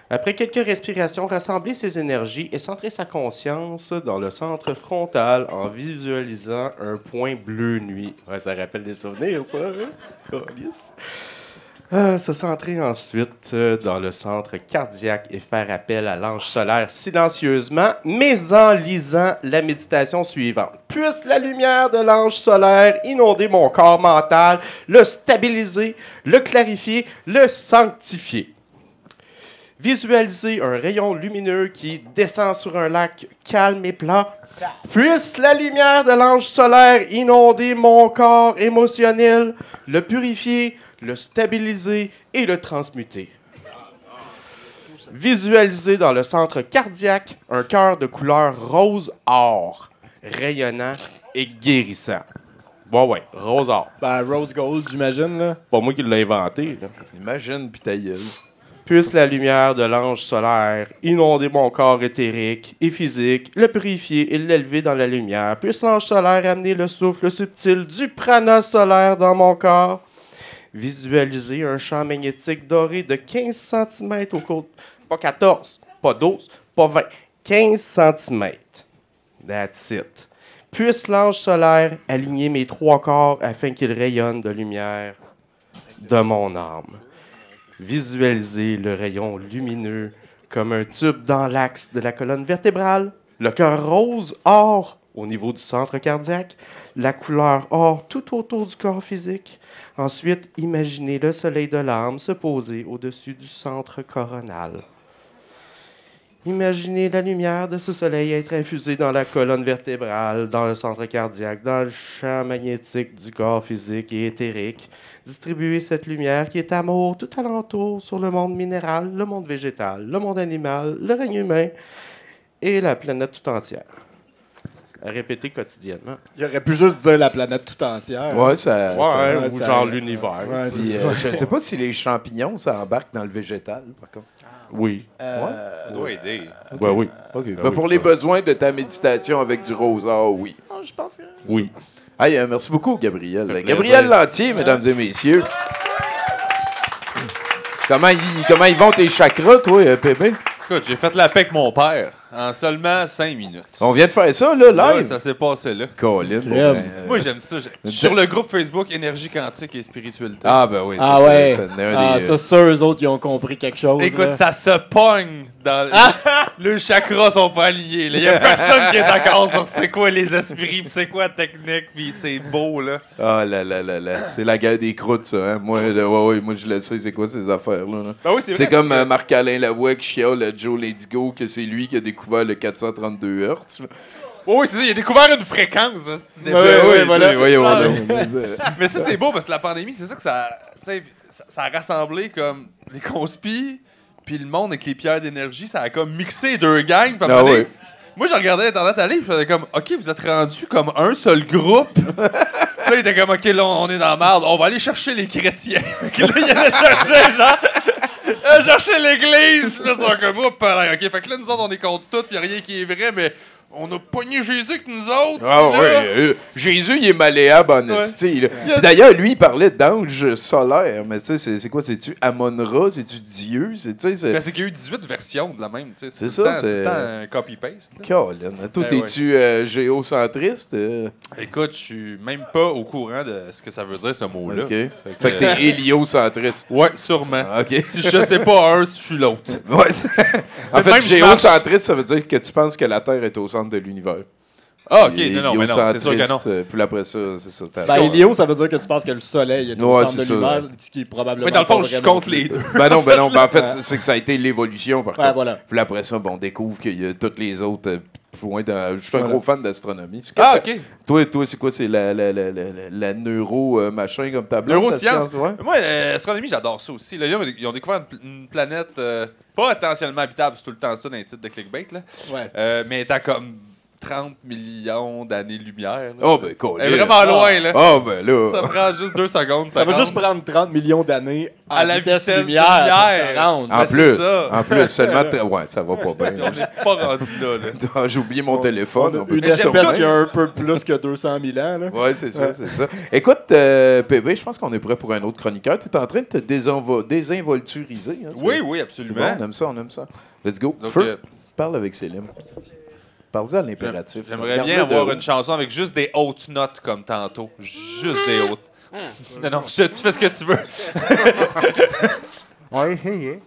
Après quelques respirations, rassembler ses énergies et centrer sa conscience dans le centre frontal en visualisant un point bleu nuit. Ouais, ça rappelle des souvenirs, ça, hein? Se centrer ensuite dans le centre cardiaque et faire appel à l'ange solaire silencieusement, mais en lisant la méditation suivante. Puisse la lumière de l'ange solaire inonder mon corps mental, le stabiliser, le clarifier, le sanctifier. Visualisez un rayon lumineux qui descend sur un lac calme et plat. Puisse la lumière de l'ange solaire inonder mon corps émotionnel, le purifier, le stabiliser et le transmuter. Visualisez dans le centre cardiaque un cœur de couleur rose-or, rayonnant et guérissant. Bon, ouais, rose-or. Ben, Rose Gold, j'imagine, là. Pas moi qui l'ai inventé, là. Imagine, pis ta gueule. Puisse la lumière de l'ange solaire inonder mon corps éthérique et physique, le purifier et l'élever dans la lumière. Puisse l'ange solaire amener le souffle subtil du prana solaire dans mon corps. Visualiser un champ magnétique doré de 15 cm au côté. Pas 14, pas 12, pas 20. 15 cm. That's it. Puisse l'ange solaire aligner mes 3 corps afin qu'ils rayonnent de lumière de mon âme. Visualisez le rayon lumineux comme un tube dans l'axe de la colonne vertébrale, le cœur rose or au niveau du centre cardiaque, la couleur or tout autour du corps physique. Ensuite, imaginez le soleil de l'âme se poser au-dessus du centre coronal. Imaginez la lumière de ce soleil être infusée dans la colonne vertébrale, dans le centre cardiaque, dans le champ magnétique du corps physique et éthérique. Distribuez cette lumière qui est amour tout alentour sur le monde minéral, le monde végétal, le monde animal, le règne humain et la planète tout entière. À répéter quotidiennement. Il aurait pu juste dire la planète tout entière. Ouais, ça. Ouais, ou ça- genre l'univers. Ouais, Puis, c'est ça. je ne sais pas si les champignons, ça embarque dans le végétal, par contre. Oui. Ça doit aider. Ouais, oui. OK. Ben Ben, oui, pour ça les va. besoins de ta méditation avec du rosard, oui. Je pense que... Oui. Hey, merci beaucoup, Gabriel. fait Gabriel plaisir. Lantier, mesdames et messieurs. Comment ils vont tes chakras, toi, PB? Écoute, j'ai fait la paix avec mon père en seulement 5 minutes. On vient de faire ça, là, Là, live. ça s'est passé là. Colin, bon, Crème. Moi, j'aime ça. Sur le groupe Facebook Énergie quantique et spiritualité. Ah, ben oui, c'est Ah ça. ouais. Ça en est un Ah, des- ça, c'est eux autres qui ont compris quelque chose. Écoute, là. ça se pogne dans le chakras sont pas alignés. Il y a personne qui est d'accord sur c'est quoi les esprits, pis c'est quoi la technique, puis c'est beau là. Ah là là là là. C'est la guerre des croûtes, ça. Hein? Moi, moi, je le sais, c'est quoi ces affaires-là. Là. Ben oui, c'est C'est vrai, comme parce que- Marc-Alain Lavoie qui chiale à Joe Ledigo que c'est lui qui a découvert le 432 Hz. là. Oui, c'est ça, il a découvert une fréquence. Hein, cette idée. voilà. Voyons Ah, donc. Mais ça, c'est beau parce que la pandémie, c'est ça que ça. Tu sais, ça a rassemblé comme les conspis, puis le monde avec les pierres d'énergie, ça a comme mixé les deux gangs. Puis à un Ah moment donné, ouais. moi, je regardais Internet aller, puis je faisais comme, OK, vous êtes rendus comme un seul groupe. Puis là, il était comme, OK, là, on est dans la merde, on va aller chercher les chrétiens. Fait que là, il allait chercher, genre. Chercher l'église. Puis là, ils sont comme, oh, pareil. OK, fait que là, nous autres, on est contre tout, puis rien qui est vrai, mais on a pogné Jésus que nous autres. Ah là. ouais, Jésus, il est malléable en esti. là. Puis d'ailleurs, lui, il parlait d'ange solaire. Mais tu sais, c'est quoi? C'est-tu Amon-Ra? C'est-tu Dieu? C'est, tu sais, c'est... Ben, c'est qu'il y a eu 18 versions de la même. tu sais. C'est tout ça, le temps- c'est- tout le temps un copy-paste. là. Colin. Toi, Ben t'es-tu géocentriste? Écoute, je suis même pas au courant de ce que ça veut dire, ce mot-là. OK. Fait que t'es héliocentriste. Ouais, sûrement. OK. Si je sais pas un, je suis l'autre. Ouais, en le fait, même géocentriste, ça veut dire que tu penses que la Terre est au centre de l'univers. Ah, ok, Et non, mais non, c'est sûr que non. Puis après ça, c'est ça. Ben, Hélio, ça veut dire que tu penses que le soleil est au Ouais, centre de c'est ça, l'univers, ouais. ce qui est probablement Mais dans le fond, pas je suis vrai non contre plus. les deux. Ben non, en fait, c'est que ça a été l'évolution, par Ouais, contre. voilà. Puis après ça, bon, on découvre qu'il y a toutes les autres points. Je suis un Voilà. gros fan d'astronomie. C'est Ah, correct. ok. Toi, c'est quoi? C'est la neuro-machin comme tableau? Neurosciences. Ouais. Moi, l'astronomie, j'adore ça aussi. Là, ils ont découvert une planète pas potentiellement habitable, c'est tout le temps ça dans les titres de clickbait, là. Ouais. Mais étant comme 30 millions d'années-lumière. là. Oh, ben, cool. Elle est vraiment loin, là. Oh, ben là. Ça prend juste 2 secondes. Ça va juste prendre 30 millions d'années à la vitesse de lumière pour lumière. se rendre. En Ben, plus, c'est ça. en plus, seulement... Ouais, ça va pas bien. On n'est pas rendu là. là. J'ai oublié mon téléphone. On peut Une dire ça espèce même? qui a un peu plus que 200 000 ans. Là. Ouais, c'est ça, c'est ça. Écoute, PB, je pense qu'on est prêt pour un autre chroniqueur. Tu es en train de te désinvolturiser. Hein, Oui, c'est- oui, c'est absolument. bon, on aime ça. Let's go. Donc, Feu, parle avec Célim. Parle-y à l'impératif. J'aimerais Regarde-le bien de avoir haut. une chanson avec juste des hautes notes comme tantôt. Juste des hautes. Non, tu fais ce que tu veux. On va essayer.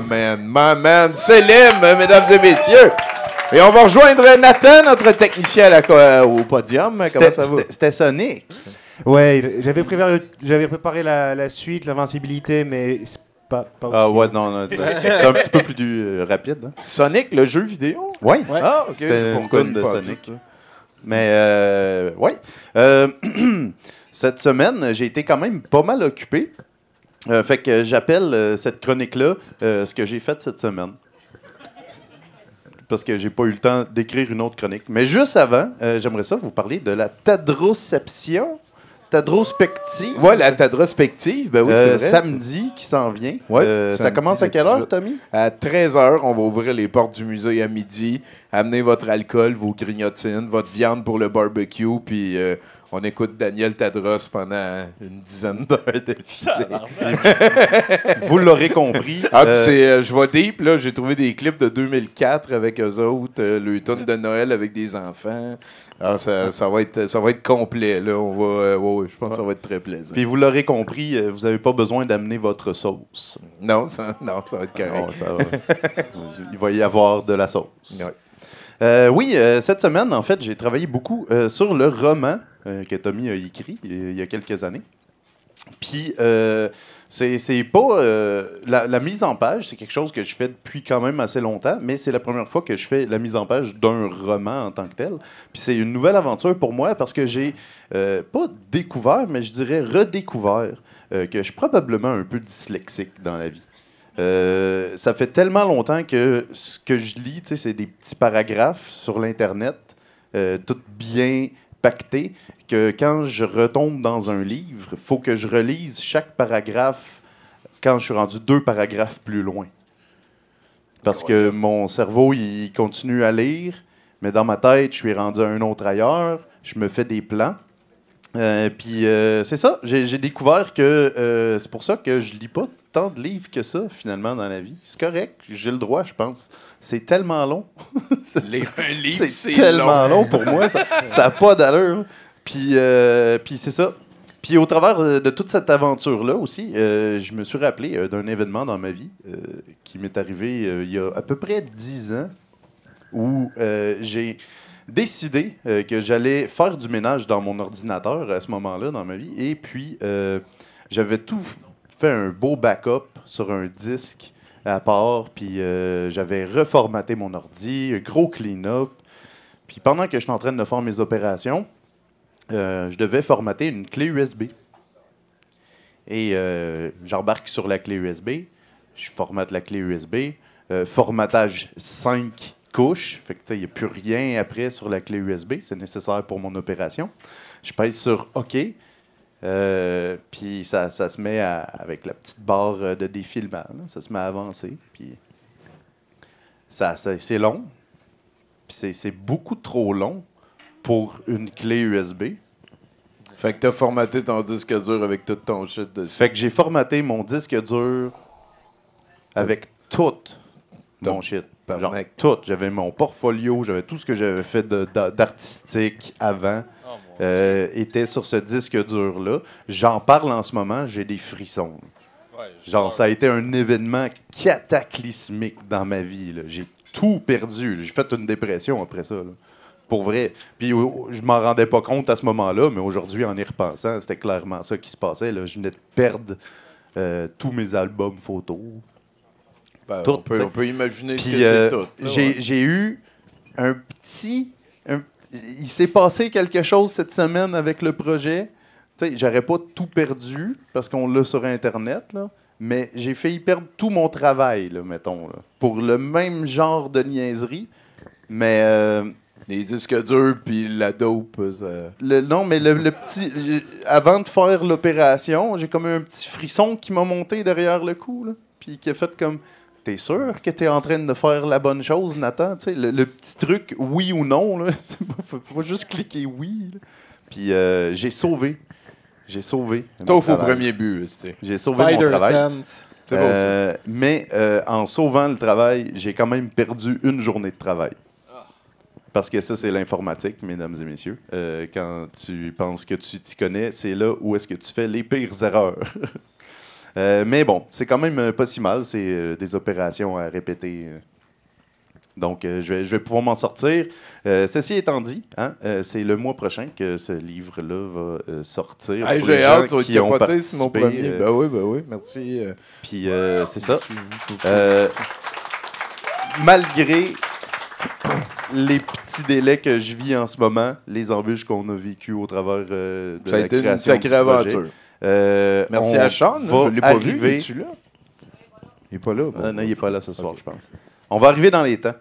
My man, Célim, mesdames et messieurs. Et on va rejoindre Nathan, notre technicien au podium. Comment ça va? C'était Sonic. Ouais, j'avais préparé la suite, l'invincibilité, mais c'est pas aussi. Ah ouais, non, c'est un petit peu plus rapide. Hein. Sonic, le jeu vidéo? Oui. Ah, ok. C'était une tonne de Sonic. Tout, mais, oui. Cette semaine, j'ai été quand même pas mal occupé. Fait que j'appelle cette chronique-là ce que j'ai fait cette semaine. Parce que j'ai pas eu le temps d'écrire une autre chronique. Mais juste avant, j'aimerais ça vous parler de la tadroception. Tadrospective. Ouais, la tadrospective, ben oui, c'est vrai. Samedi qui s'en vient. Ouais, ça commence à quelle heure, Tommy? À 13h, on va ouvrir les portes du musée à midi. Amenez votre alcool, vos grignotines, votre viande pour le barbecue, puis on écoute Daniel Tadros pendant une dizaine d'heures de Vous l'aurez compris. Ah, puis je vais deep, là, j'ai trouvé des clips de 2004 avec eux autres, le tonne de Noël avec des enfants. Alors, ça va être complet, là. On va, je pense que ça va être très plaisant. Puis vous l'aurez compris, vous n'avez pas besoin d'amener votre sauce. Non, ça va être correct. Non, ça va. Il va y avoir de la sauce. Ouais. Cette semaine, en fait, j'ai travaillé beaucoup sur le roman que Tommy a écrit il y a quelques années. Puis, c'est pas... la mise en page, c'est quelque chose que je fais depuis quand même assez longtemps, mais c'est la première fois que je fais la mise en page d'un roman en tant que tel. Puis c'est une nouvelle aventure pour moi parce que j'ai pas découvert, mais je dirais redécouvert que je suis probablement un peu dyslexique dans la vie. Ça fait tellement longtemps que ce que je lis, c'est des petits paragraphes sur l'Internet, tout bien pactés, que quand je retombe dans un livre, il faut que je relise chaque paragraphe quand je suis rendu 2 paragraphes plus loin. Parce que mon cerveau, il continue à lire, mais dans ma tête, je suis rendu à un autre ailleurs, je me fais des plans. Puis c'est ça, j'ai découvert que c'est pour ça que je lis pas tant de livres que ça, finalement, dans la vie. C'est correct, j'ai le droit, je pense. C'est tellement long. Un livre, c'est tellement long pour moi, ça n'a pas d'allure. Puis c'est ça. Puis au travers de toute cette aventure-là aussi, je me suis rappelé d'un événement dans ma vie qui m'est arrivé il y a à peu près 10 ans, où j'ai décidé que j'allais faire du ménage dans mon ordinateur à ce moment-là dans ma vie. Et puis, j'avais tout fait un beau backup sur un disque à part. Puis, j'avais reformaté mon ordi, un gros clean-up. Puis, pendant que j'étais en train de faire mes opérations, je devais formater une clé USB. Et j'embarque sur la clé USB. Je formate la clé USB. Formatage 5 couche, fait que il n'y a plus rien après sur la clé USB, c'est nécessaire pour mon opération. Je pèse sur OK, puis ça se met avec la petite barre de défilement, là, ça se met à avancer, puis c'est long, puis c'est beaucoup trop long pour une clé USB. Fait que t'as formaté ton disque dur avec tout ton shit dessus. Fait que j'ai formaté mon disque dur avec tout mon shit. Genre, tout. J'avais mon portfolio, j'avais tout ce que j'avais fait d'artistique avant. Était sur ce disque dur-là. J'en parle en ce moment, j'ai des frissons. Genre, ça a été un événement cataclysmique dans ma vie. Là. J'ai tout perdu. J'ai fait une dépression après ça. Là. Pour vrai. Puis je m'en rendais pas compte à ce moment-là, mais aujourd'hui, en y repensant, c'était clairement ça qui se passait. Là. Je venais de perdre tous mes albums photos. Ben, Tout, on peut imaginer puis, que c'est tout. J'ai eu un petit... il s'est passé quelque chose cette semaine avec le projet. J'aurais pas tout perdu parce qu'on l'a sur Internet, là, mais j'ai failli perdre tout mon travail, là, mettons, là, pour le même genre de niaiserie. Mais... les disques durs puis la dope. Non, mais le petit... Avant de faire l'opération, j'ai comme eu un petit frisson qui m'a monté derrière le cou, là, puis qui a fait comme... T'es sûr que t'es en train de faire la bonne chose, Nathan? Tu sais, le petit truc, oui ou non, là. Faut pas juste cliquer oui. Là. Puis j'ai sauvé. Sauf au premier but, c'est. J'ai sauvé mon travail. C'est bon, ça. Mais en sauvant le travail, j'ai quand même perdu une journée de travail. Parce que ça, c'est l'informatique, mesdames et messieurs. Quand tu penses que tu t'y connais, c'est là où est-ce que tu fais les pires erreurs. Mais bon, c'est quand même pas si mal. C'est des opérations à répéter. Donc, je vais pouvoir m'en sortir. Ceci étant dit, hein, c'est le mois prochain que ce livre-là va sortir. Hey, pour les j'ai gens hâte, ça va qui être ont capoté, c'est mon participé, premier. Ben oui, merci. Puis, c'est ça. Malgré les petits délais que je vis en ce moment, les embûches qu'on a vécues au travers de Ça a la été une création sacrée du projet, aventure. Merci à Sean, là, je ne l'ai pas vu. Es-tu là? Il n'est pas là. Bon. Non, il n'est pas là ce soir, je pense. On va arriver dans les temps.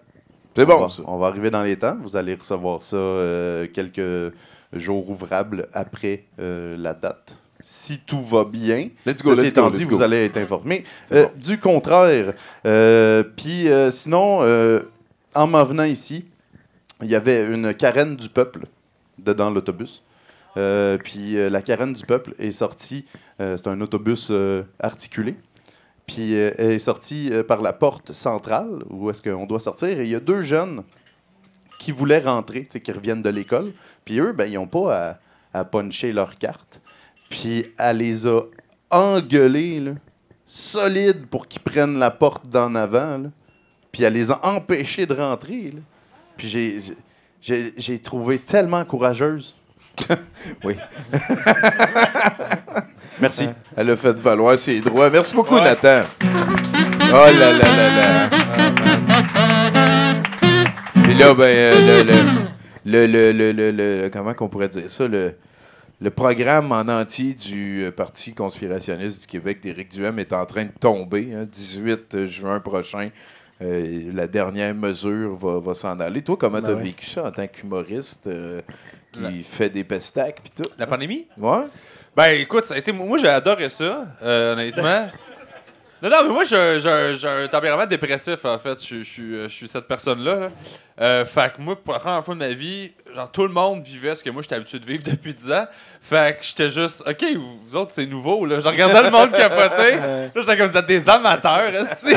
C'est bon, ça. On va arriver dans les temps. Vous allez recevoir ça quelques jours ouvrables après la date. Si tout va bien. Ceci étant dit, vous allez être informés. Du contraire. Puis sinon, en m'en venant ici, il y avait une carène du peuple dedans l'autobus. Puis la carène du peuple est sortie. C'est un autobus articulé. Puis elle est sortie par la porte centrale, où est-ce qu'on doit sortir. Et il y a 2 jeunes qui voulaient rentrer, qui reviennent de l'école. Puis eux, ben, ils n'ont pas à puncher leur carte. Puis elle les a engueulés, là, solides, pour qu'ils prennent la porte d'en avant. Là. Puis elle les a empêchés de rentrer. Là. Puis j'ai trouvé tellement courageuse. Oui. Merci. Elle a fait valoir ses droits. Merci beaucoup, Nathan. Oh là là là là. Puis là, ben, comment qu'on pourrait dire ça? Le programme en entier du Parti conspirationniste du Québec d'Éric Duhem est en train de tomber. 18 juin prochain. La dernière mesure va s'en aller. Toi, comment t'as vécu ça en tant qu'humoriste qui fait des pestacs pis tout? La pandémie? Ouais. Ben, écoute, ça a été... moi, j'ai adoré ça, honnêtement. Non, mais moi, j'ai un tempérament dépressif, en fait. Je suis cette personne-là. Là. Fait que moi, pour la première fois de ma vie, genre, tout le monde vivait ce que moi, j'étais habitué de vivre depuis 10 ans. Fait que j'étais juste, OK, vous autres, c'est nouveau, là. Je regardais le monde capoter. Là, j'étais comme, vous êtes des amateurs, esti.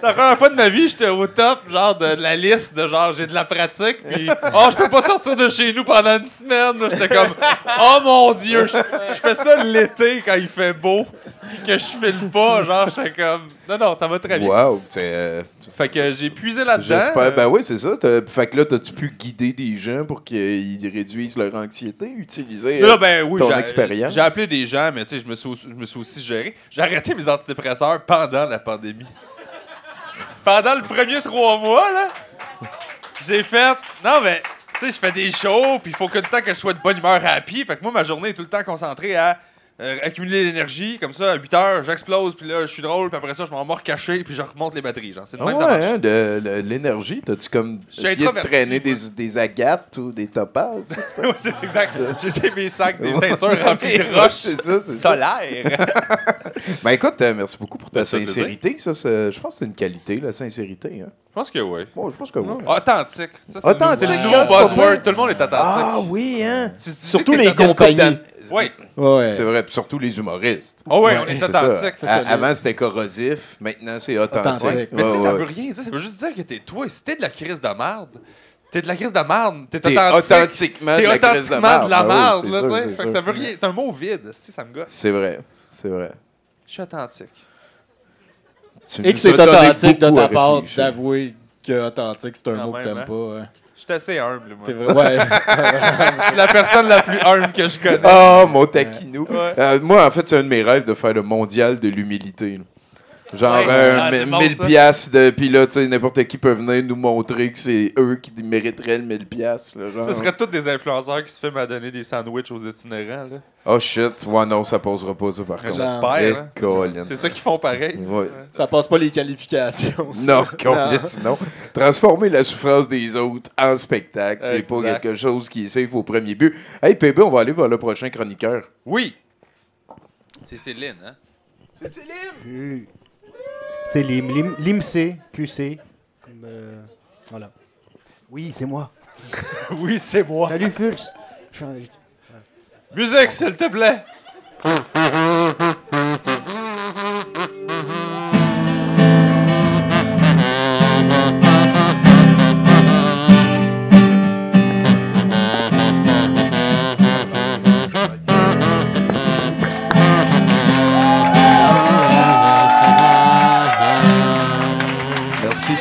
La première fois de ma vie, j'étais au top, genre, de la liste de genre, j'ai de la pratique, puis oh, je peux pas sortir de chez nous pendant une semaine. Là, j'étais comme, oh mon Dieu, je fais ça l'été quand il fait beau, puis que je filme pas, genre, j'étais comme, non, ça va très bien. Wow, c'est. Fait que j'ai puisé là-dedans. J'espère. Ben oui, c'est ça. Fait que là, t'as-tu pu guider des gens pour qu'ils réduisent leur anxiété, utiliser ton expérience? J'ai appelé des gens, mais tu sais, je me suis aussi géré. J'ai arrêté mes antidépresseurs pendant la pandémie. Pendant le premier 3 mois, là, j'ai fait... Non, mais, tu sais, je fais des shows, puis il faut que le temps que je sois de bonne humeur happy. Fait que moi, ma journée est tout le temps concentrée à accumuler l'énergie. Comme ça, à 8 heures, j'explose, puis là, je suis drôle, puis après ça, je m'en mords caché, puis je remonte les batteries. Genre, c'est de même, ça marche. Hein, l'énergie, t'as-tu comme essayé de traîner des agates ou des topazes? Oui, c'est exact. J'ai mes sacs, des ceintures remplies de roches solaires. Ben écoute, merci beaucoup pour ta sincérité. Ça, je pense que c'est une qualité, la sincérité. Hein? Je pense que oui. Bon, je pense que oui. Authentique. Ça, authentique. C'est le nouveau buzzword. Tout le monde est authentique. Ah oui, hein? Surtout les compagnies. Oui. Ouais. C'est vrai, puis surtout les humoristes. Oh oui, on est authentique. Avant, c'était corrosif. Maintenant, c'est authentique. Ouais. Mais ça veut rien dire. Ça veut juste dire que toi, si t'es de la crise de merde, t'es de la crise de merde. T'es authentiquement de la crise de merde. Ça veut rien. C'est un mot vide. Ça me gosse. C'est vrai. C'est vrai. Je suis authentique. Et que c'est authentique de ta part d'avouer que authentique, c'est un mot que t'aimes pas. Je suis assez humble, moi. C'est vrai, ouais. Je suis la personne la plus humble que je connais. Ah, mon taquinou. Ouais. Moi, en fait, c'est un de mes rêves de faire le mondial de l'humilité. Genre 1000 piastres, puis là, tu sais, n'importe qui peut venir nous montrer que c'est eux qui mériteraient le 1000 piastres. Ce serait tous des influenceurs qui se filment à donner des sandwichs aux itinérants. Là. Oh shit, ouais, non, ça posera pas ça par contre. J'espère. Hein? C'est ça qu'ils font pareil. Ouais. Ça passe pas les qualifications. Non, sinon. Transformer la souffrance des autres en spectacle, c'est pas quelque chose qui est safe au premier but. Hey, PB, on va aller vers le prochain chroniqueur. Oui. C'est Céline, hein? C'est Céline! C'est l'IMC, QC. Voilà. Oui, c'est moi. Oui, c'est moi. Salut, Fulks. Musique, s'il te plaît.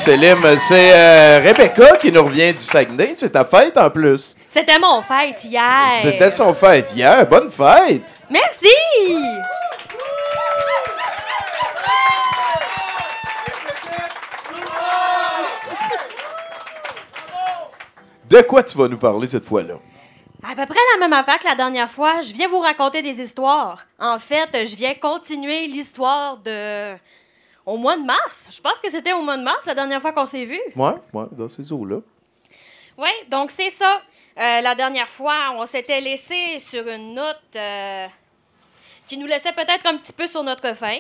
Célim. C'est Rebecca qui nous revient du Saguenay. C'est ta fête en plus. C'était mon fête hier. C'était son fête hier. Bonne fête. Merci. De quoi tu vas nous parler cette fois-là? À peu près la même affaire que la dernière fois. Je viens vous raconter des histoires. En fait, je viens continuer l'histoire de... Au mois de mars. Je pense que c'était au mois de mars la dernière fois qu'on s'est vus. Ouais, dans ces eaux-là. Oui, donc c'est ça. La dernière fois, on s'était laissé sur une note qui nous laissait peut-être un petit peu sur notre faim.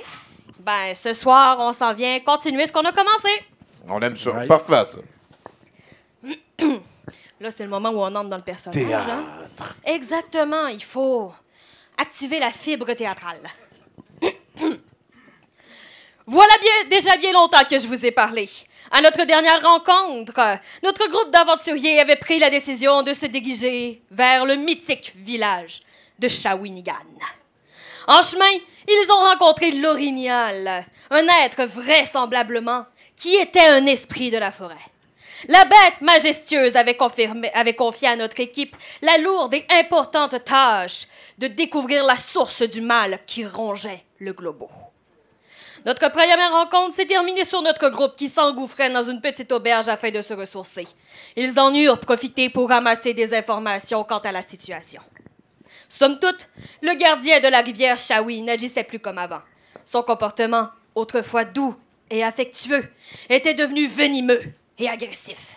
Ben, ce soir, on s'en vient continuer ce qu'on a commencé. On aime ça. Ouais. Parfait, ça. Là, c'est le moment où on entre dans le personnage. Théâtre. Hein? Exactement. Il faut activer la fibre théâtrale. Voilà déjà bien longtemps que je vous ai parlé. À notre dernière rencontre, notre groupe d'aventuriers avait pris la décision de se diriger vers le mythique village de Shawinigan. En chemin, ils ont rencontré l'Orignal, un être vraisemblablement qui était un esprit de la forêt. La bête majestueuse avait confié à notre équipe la lourde et importante tâche de découvrir la source du mal qui rongeait le globo. Notre première rencontre s'est terminée sur notre groupe qui s'engouffrait dans une petite auberge afin de se ressourcer. Ils en eurent profité pour ramasser des informations quant à la situation. Somme toute, le gardien de la rivière Shawi n'agissait plus comme avant. Son comportement, autrefois doux et affectueux, était devenu venimeux et agressif.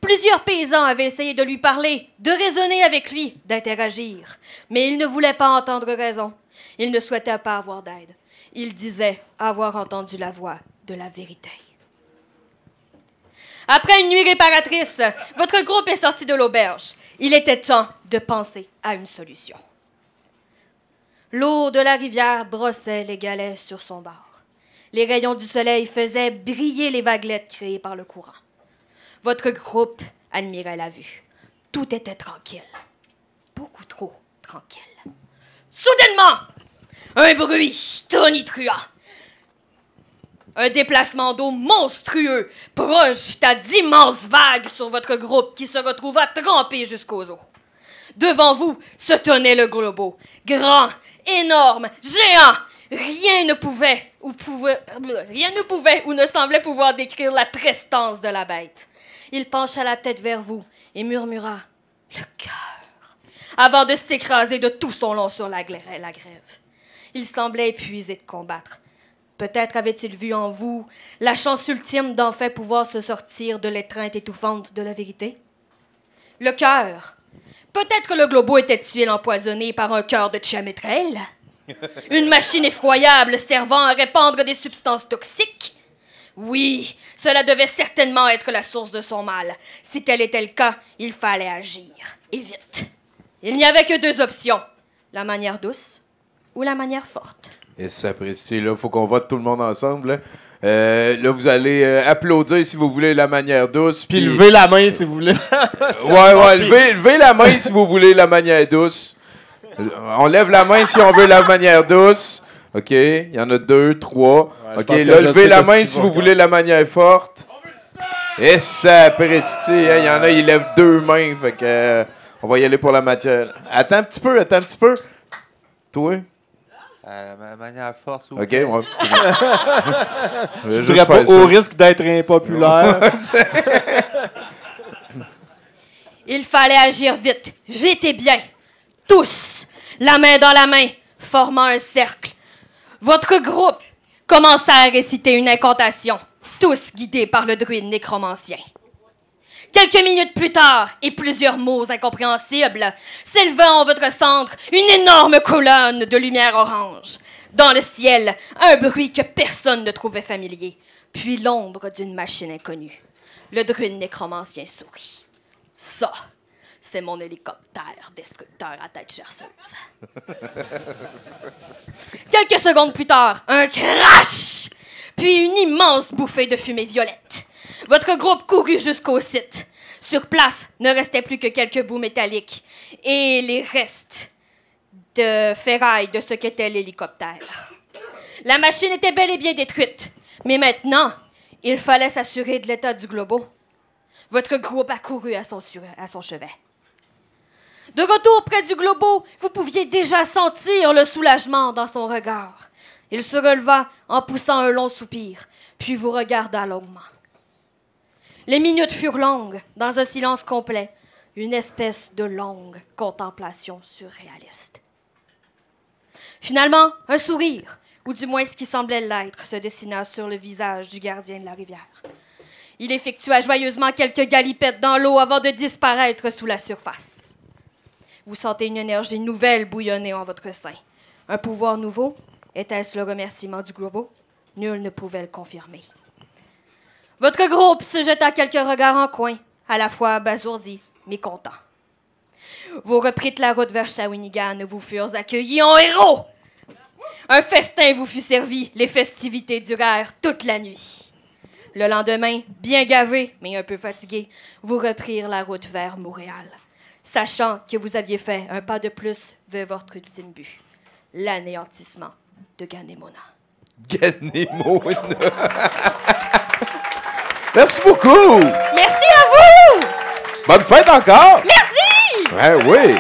Plusieurs paysans avaient essayé de lui parler, de raisonner avec lui, d'interagir, mais il ne voulait pas entendre raison. Il ne souhaitait pas avoir d'aide. Il disait avoir entendu la voix de la vérité. Après une nuit réparatrice, votre groupe est sorti de l'auberge. Il était temps de penser à une solution. L'eau de la rivière brossait les galets sur son bord. Les rayons du soleil faisaient briller les vaguelettes créées par le courant. Votre groupe admirait la vue. Tout était tranquille. Beaucoup trop tranquille. Soudainement, un bruit tonitruant. Un déplacement d'eau monstrueux projeta d'immenses vagues sur votre groupe qui se retrouva trempé jusqu'aux os. Devant vous se tenait le globo, grand, énorme, géant. Rien ne pouvait ou ne semblait pouvoir décrire la prestance de la bête. Il pencha la tête vers vous et murmura « Le cœur » avant de s'écraser de tout son long sur la grève. Il semblait épuisé de combattre. Peut-être avait-il vu en vous la chance ultime d'enfin pouvoir se sortir de l'étreinte étouffante de la vérité. Le cœur. Peut-être que le globo était tuile empoisonné par un cœur de Tchamétrel. Une machine effroyable servant à répandre des substances toxiques. Oui, cela devait certainement être la source de son mal. Si tel était le cas, il fallait agir. Et vite. Il n'y avait que deux options. La manière douce ou la manière forte. Et sapristi, là, faut qu'on vote tout le monde ensemble. Là, vous allez applaudir si vous voulez la manière douce. Puis levez la main si vous voulez. ouais, levez la main si vous voulez la manière douce. On lève la main si on veut la manière douce. OK, il y en a 2, 3. Ouais, OK, là, levez la main si vous voulez la manière forte. Et sapristi, hein, il y en a, ils lèvent 2 mains. Fait que on va y aller pour la matière. Attends un petit peu. Toi? La manière forte. OK, ouais. Je voudrais pas au risque d'être impopulaire. Il fallait agir vite et bien. Tous, la main dans la main, formant un cercle. Votre groupe commença à réciter une incantation, tous guidés par le druide nécromancien. Quelques minutes plus tard, et plusieurs mots incompréhensibles, s'élevant en votre centre une énorme colonne de lumière orange. Dans le ciel, un bruit que personne ne trouvait familier, puis l'ombre d'une machine inconnue. Le druide nécromancien sourit. Ça, c'est mon hélicoptère destructeur à tête gerceuse. Quelques secondes plus tard, un crash, puis une immense bouffée de fumée violette. Votre groupe courut jusqu'au site. Sur place, ne restait plus que quelques bouts métalliques et les restes de ferraille de ce qu'était l'hélicoptère. La machine était bel et bien détruite, mais maintenant, Il fallait s'assurer de l'état du globo. Votre groupe a couru à son chevet. De retour près du globo, vous pouviez déjà sentir le soulagement dans son regard. Il se releva en poussant un long soupir, puis vous regarda longuement. Les minutes furent longues, dans un silence complet, une espèce de longue contemplation surréaliste. Finalement, un sourire, ou du moins ce qui semblait l'être, se dessina sur le visage du gardien de la rivière. Il effectua joyeusement quelques galipettes dans l'eau avant de disparaître sous la surface. Vous sentez une énergie nouvelle bouillonner en votre sein. Un pouvoir nouveau? Était-ce le remerciement du globo? Nul ne pouvait le confirmer. Votre groupe se jeta quelques regards en coin, à la fois abasourdi, mais content. Vous reprîtes la route vers Shawinigan où vous furent accueillis en héros. Un festin vous fut servi, les festivités durèrent toute la nuit. Le lendemain, bien gavés, mais un peu fatigués, vous reprirent la route vers Montréal, sachant que vous aviez fait un pas de plus vers votre ultime but, l'anéantissement de Ganemona. Ganemona! Merci beaucoup! Merci à vous! Bonne fête encore! Merci! Ouais, oui!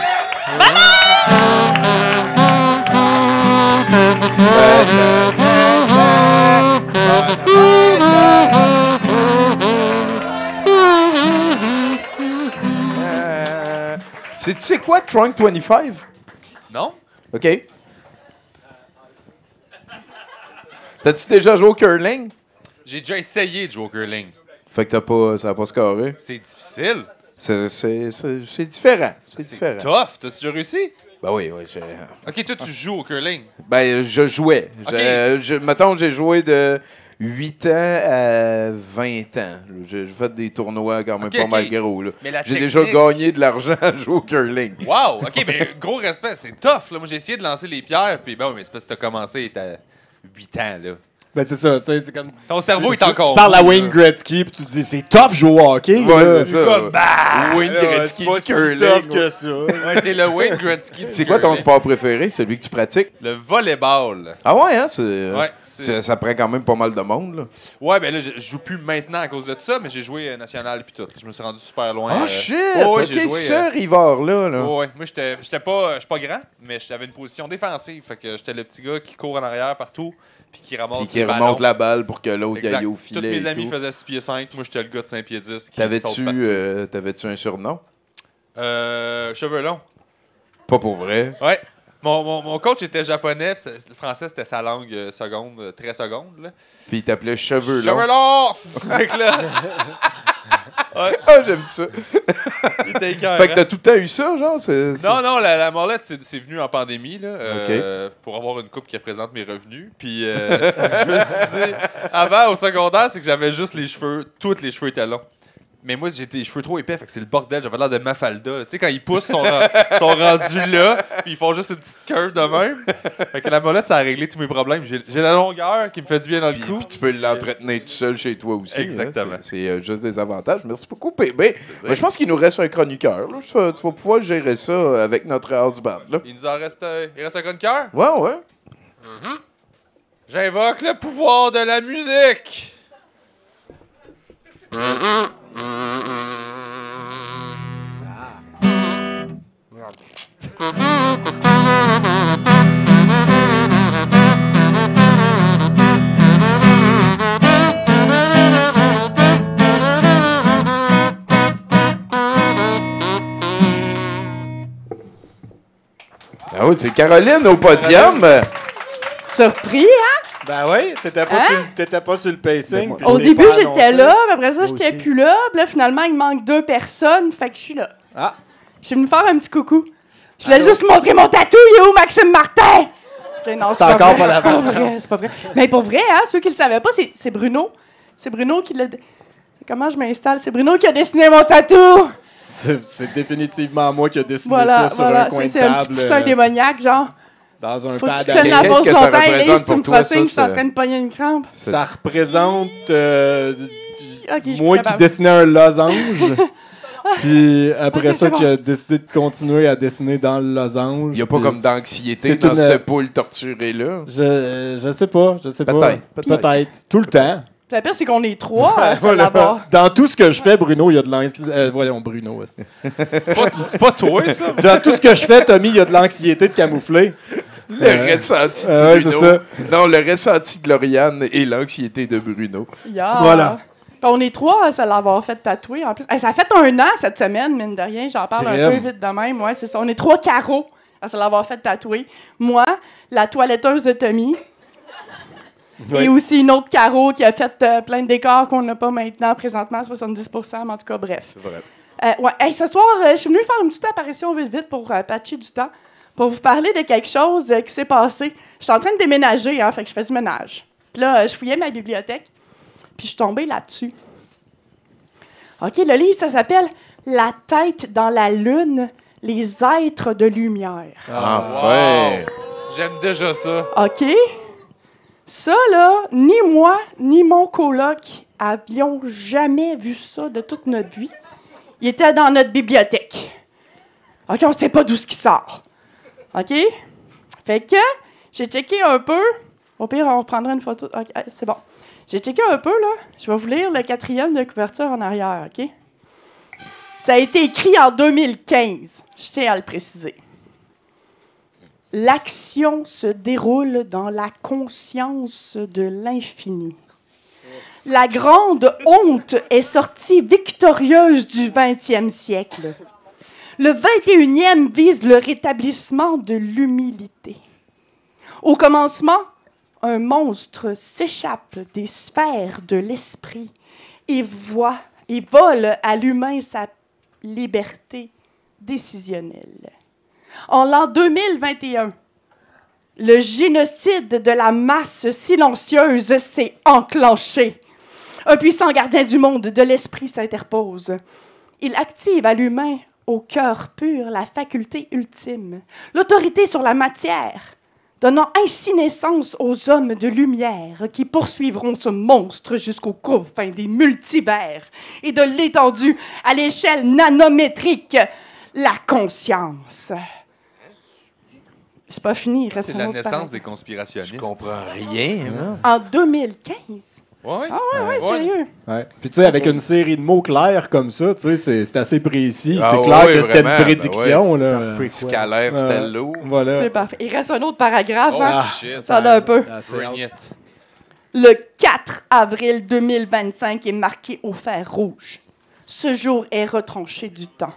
Tu sais quoi, Trunk 25? Non? OK. T'as-tu déjà joué au curling? J'ai déjà essayé de jouer au curling. Fait que ça n'a pas scoré. C'est difficile. C'est différent. C'est différent. Tough. T'as-tu déjà réussi? Ben oui. OK, toi, tu joues au curling. Ben, je jouais. Okay. Mettons, j'ai joué de 8 ans à 20 ans. J'ai fait des tournois quand même pas mal gros. J'ai déjà gagné de l'argent à jouer au curling. Wow! OK, mais gros respect. C'est tough. Là. Moi, j'ai essayé de lancer les pierres, puis ben oui, mais c'est parce que t'as commencé, t'as 8 ans, là. Ben, c'est ça, tu sais, c'est comme. Ton cerveau est encore. Tu parles à Wayne Gretzky, puis tu te dis, c'est tough jouer au hockey. Ouais, c'est ça. Comme, bah, Wayne Gretzky du curling. C'est tough que ça. Ouais, t'es le Wayne Gretzky. C'est quoi ton sport préféré, celui que tu pratiques? Le volleyball. Ah ouais, hein? Ça prend quand même pas mal de monde, là. Ouais, ben là, je joue plus maintenant à cause de ça, mais j'ai joué national puis tout. Je me suis rendu super loin. Ah, shit! Ouais, j'ai joué, ce Rivard-là. Là. Ouais, moi, je suis pas grand, mais j'avais une position défensive. Fait que j'étais le petit gars qui court en arrière partout. Puis qui ramasse puis qui remonte la balle pour que l'autre aille au filet. Tous mes amis faisaient 6 pieds 5. Moi, j'étais le gars de 5 pieds 10. T'avais-tu un surnom? Cheveux longs. Pas pour vrai? Ouais. Mon coach était japonais. Le français, c'était sa langue seconde, très seconde. Là. Puis il t'appelait Cheveux longs. Cheveux longs! Fait que là... Ouais. Ah, j'aime ça. Il était écœurant. Fait que t'as tout le temps eu ça, genre? Non, la Morlette, c'est venu en pandémie, là, pour avoir une coupe qui représente mes revenus. Puis je me suis dit, avant, au secondaire, c'est que j'avais juste les cheveux, tous les cheveux étaient longs. Mais moi, j'ai les cheveux trop épais, fait que c'est le bordel. J'avais l'air de Mafalda. Tu sais, quand ils poussent, sont rendus là, puis ils font juste une petite curve de même. Fait que la molette, ça a réglé tous mes problèmes. J'ai la longueur qui me fait du bien dans le cou. Puis tu peux l'entretenir tout seul chez toi aussi. Exactement. Hein? C'est juste des avantages. Merci beaucoup, PB. Je pense qu'il nous reste un chroniqueur. Là. Tu vas pouvoir gérer ça avec notre house band. Là. Il nous en reste, il reste un chroniqueur? Ouais. J'invoque le pouvoir de la musique. Ah oui, c'est Caroline au podium. Surpris, hein? Ben oui, t'étais pas sur le pacing. Au début, j'étais là, mais après ça, j'étais plus là. Puis là, finalement, il manque 2 personnes, fait que je suis là. Ah. Je suis venu faire un petit coucou. Je voulais juste montrer mon tatou. Il est où, Maxime Martin? Non, c'est encore pas la bonne. C'est pas vrai. Mais pour vrai, hein, ceux qui le savaient pas, c'est Bruno. C'est Bruno qui l'a... Comment je m'installe? C'est Bruno qui a dessiné mon tatou. C'est définitivement moi qui ai dessiné ça sur un coin de table. C'est un petit poussin démoniaque, genre. Dans un faut que pad tu tiennes la pose Qu'est-ce que ça longtemps, représente si tu me pour toi, fascines, je suis en ça? train de pogner une crampe. Ça représente Ok, moi qui dessinais un losange. Puis après Ok, ça, c'est qui a décidé de continuer à dessiner dans le losange. Il n'y a pas puis comme d'anxiété c'est dans une- cette poule torturée-là. Je sais pas. Peut-être. Peut-être. Tout le temps. Puis la pire, c'est qu'on est 3 à se l'avoir. Dans tout ce que je fais, Bruno, il y a de l'anxiété. Voyons, Bruno. C'est pas toi, ça. Dans tout ce que je fais, Tommy, il y a de l'anxiété de camoufler. Le ressenti de ouais, Bruno. c'est ça. Non, le ressenti de Lauriane et l'anxiété de Bruno. Yeah. Voilà. Puis on est 3 à se l'avoir fait tatouer en plus. Ça a fait 1 an cette semaine, mine de rien. J'en parle un peu vite de même. Ouais, c'est ça. On est 3 carreaux à se l'avoir fait tatouer. Moi, la toiletteuse de Tommy. Oui. Et aussi une autre carreau qui a fait plein de décors qu'on n'a pas maintenant, présentement, 70%, mais en tout cas, bref. C'est vrai. Ouais. Hey, ce soir, je suis venue faire une petite apparition vite pour patcher du temps, pour vous parler de quelque chose qui s'est passé. Je suis en train de déménager, hein, fait que je fais du ménage. Puis là, je fouillais ma bibliothèque, puis je suis tombée là-dessus. OK, le livre, ça s'appelle « La tête dans la lune, les êtres de lumière ». Enfin! Wow. J'aime déjà ça. OK? Ça, là, ni moi, ni mon coloc avions jamais vu ça de toute notre vie. Il était dans notre bibliothèque. OK, on sait pas d'où ce qui sort. OK? Fait que j'ai checké un peu. Au pire, on prendra une photo. OK, c'est bon. J'ai checké un peu, là. Je vais vous lire le 4e de couverture en arrière, OK? Ça a été écrit en 2015. Je tiens à le préciser. L'action se déroule dans la conscience de l'infini. La grande honte est sortie victorieuse du 20e siècle. Le 21e vise le rétablissement de l'humilité. Au commencement, un monstre s'échappe des sphères de l'esprit et vole à l'humain sa liberté décisionnelle. En l'an 2021, le génocide de la masse silencieuse s'est enclenché. Un puissant gardien du monde de l'esprit s'interpose. Il active à l'humain, au cœur pur, la faculté ultime, l'autorité sur la matière, donnant ainsi naissance aux hommes de lumière qui poursuivront ce monstre jusqu'aux confins des multivers et de l'étendue à l'échelle nanométrique, la conscience. C'est pas fini, il reste C'est un la autre naissance paragraphe. des conspirationnistes. Je comprends rien, hein? En 2015. Ouais. Ah ouais, sérieux. Ouais. Puis tu sais, avec une série de mots clairs comme ça, tu sais, c'est assez précis. Ah c'est ouais, clair ouais, que c'était une vraiment, prédiction. ben Là. Scalaire, c'était lourd. Voilà. C'est parfait. Il reste un autre paragraphe. Oh hein? shit. Ça en a un peu. Bring it. Le 4 avril 2025 est marqué au fer rouge. Ce jour est retranché du temps.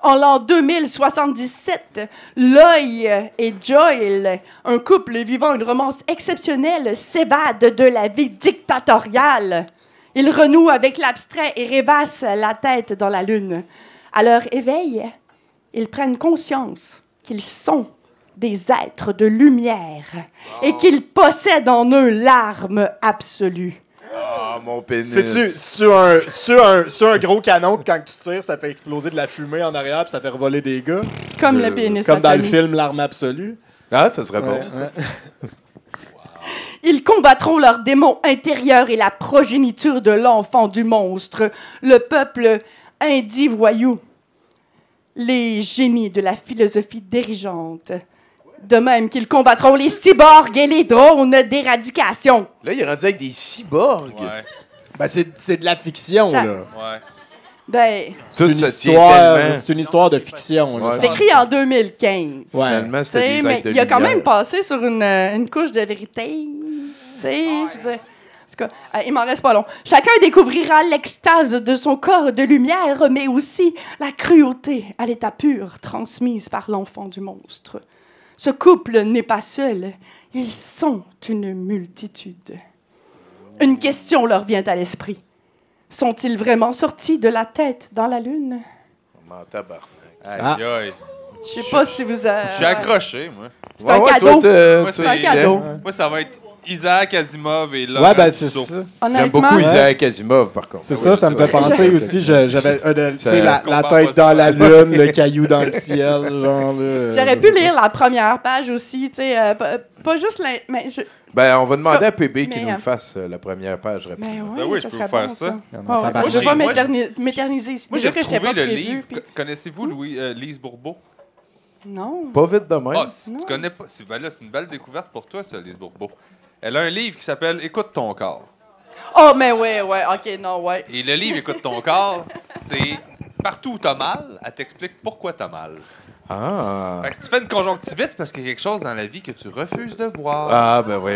En l'an 2077, Loy et Joel, un couple vivant une romance exceptionnelle, s'évadent de la vie dictatoriale. Ils renouent avec l'abstrait et rêvassent la tête dans la lune. À leur éveil, ils prennent conscience qu'ils sont des êtres de lumière et qu'ils possèdent en eux l'arme absolue. Ah, mon pénis. C'est-tu un gros canon que quand tu tires, ça fait exploser de la fumée en arrière puis ça fait revoler des gars? Comme le pénis. Comme dans le Tommy. film L'arme absolue. Ah, ça serait bon, Ouais, ça. ouais. Ils combattront leurs démons intérieurs et la progéniture de l'enfant du monstre, le peuple indi-voyou, les génies de la philosophie dirigeante. De même qu'ils combattront les cyborgs et les drones d'éradication. Là, il est rendu avec des cyborgs. Ouais. Ben, c'est de la fiction, Ça- là. Ouais. Ben, Tout C'est ça une tient histoire, tellement. c'est une histoire de fiction. Là. Ouais. c'est écrit en 2015. Ouais. Finalement, c'était T'sais, des mais êtres de il a quand lumière. même passé sur une couche de vérité. T'sais, je veux dire, en tout cas, il m'en reste pas long. Chacun découvrira l'extase de son corps de lumière, mais aussi la cruauté à l'état pur transmise par l'enfant du monstre. Ce couple n'est pas seul, ils sont une multitude. Une question leur vient à l'esprit. Sont-ils vraiment sortis de la tête dans la lune? M'en tabarnak. Aïe, aïe. Je sais pas si vous avez... Je suis accroché, moi. C'est un cadeau. Moi, C'est un cadeau. Moi, ça va être Isaac Asimov et là. Ouais, ben c'est ça. J'aime beaucoup Isaac Asimov, par contre. C'est ça, ça me fait penser aussi. J'avais tu sais, la comprends tête pas ça. dans la lune, le caillou dans le ciel, genre. Là, J'aurais pu lire la première page aussi, tu sais, pas juste mais Ben, on va demander à PB mais, qu'il nous fasse la première page rapidement. Mais ouais, Ben oui, ça je peux serait vous faire bon, ça. Oh, tabarnak. je vais pas Moi, m'éterniser ici. Moi, j'ai Déjà que j'étais retrouvé pas le prévue, livre. puis- Connaissez-vous Lise Bourbeau? Non. Pas vite de même. Ah, si tu connais pas. Ben là, c'est une belle découverte pour toi, ça, Lise Bourbeau. Elle a un livre qui s'appelle Écoute ton corps. Oh, mais ouais, OK, non, ouais. Et le livre Écoute ton corps, c'est partout où t'as mal, elle t'explique pourquoi t'as mal. Ah. Fait que si tu fais une conjonctivite, c'est parce qu'il y a quelque chose dans la vie que tu refuses de voir. Ah, ben oui.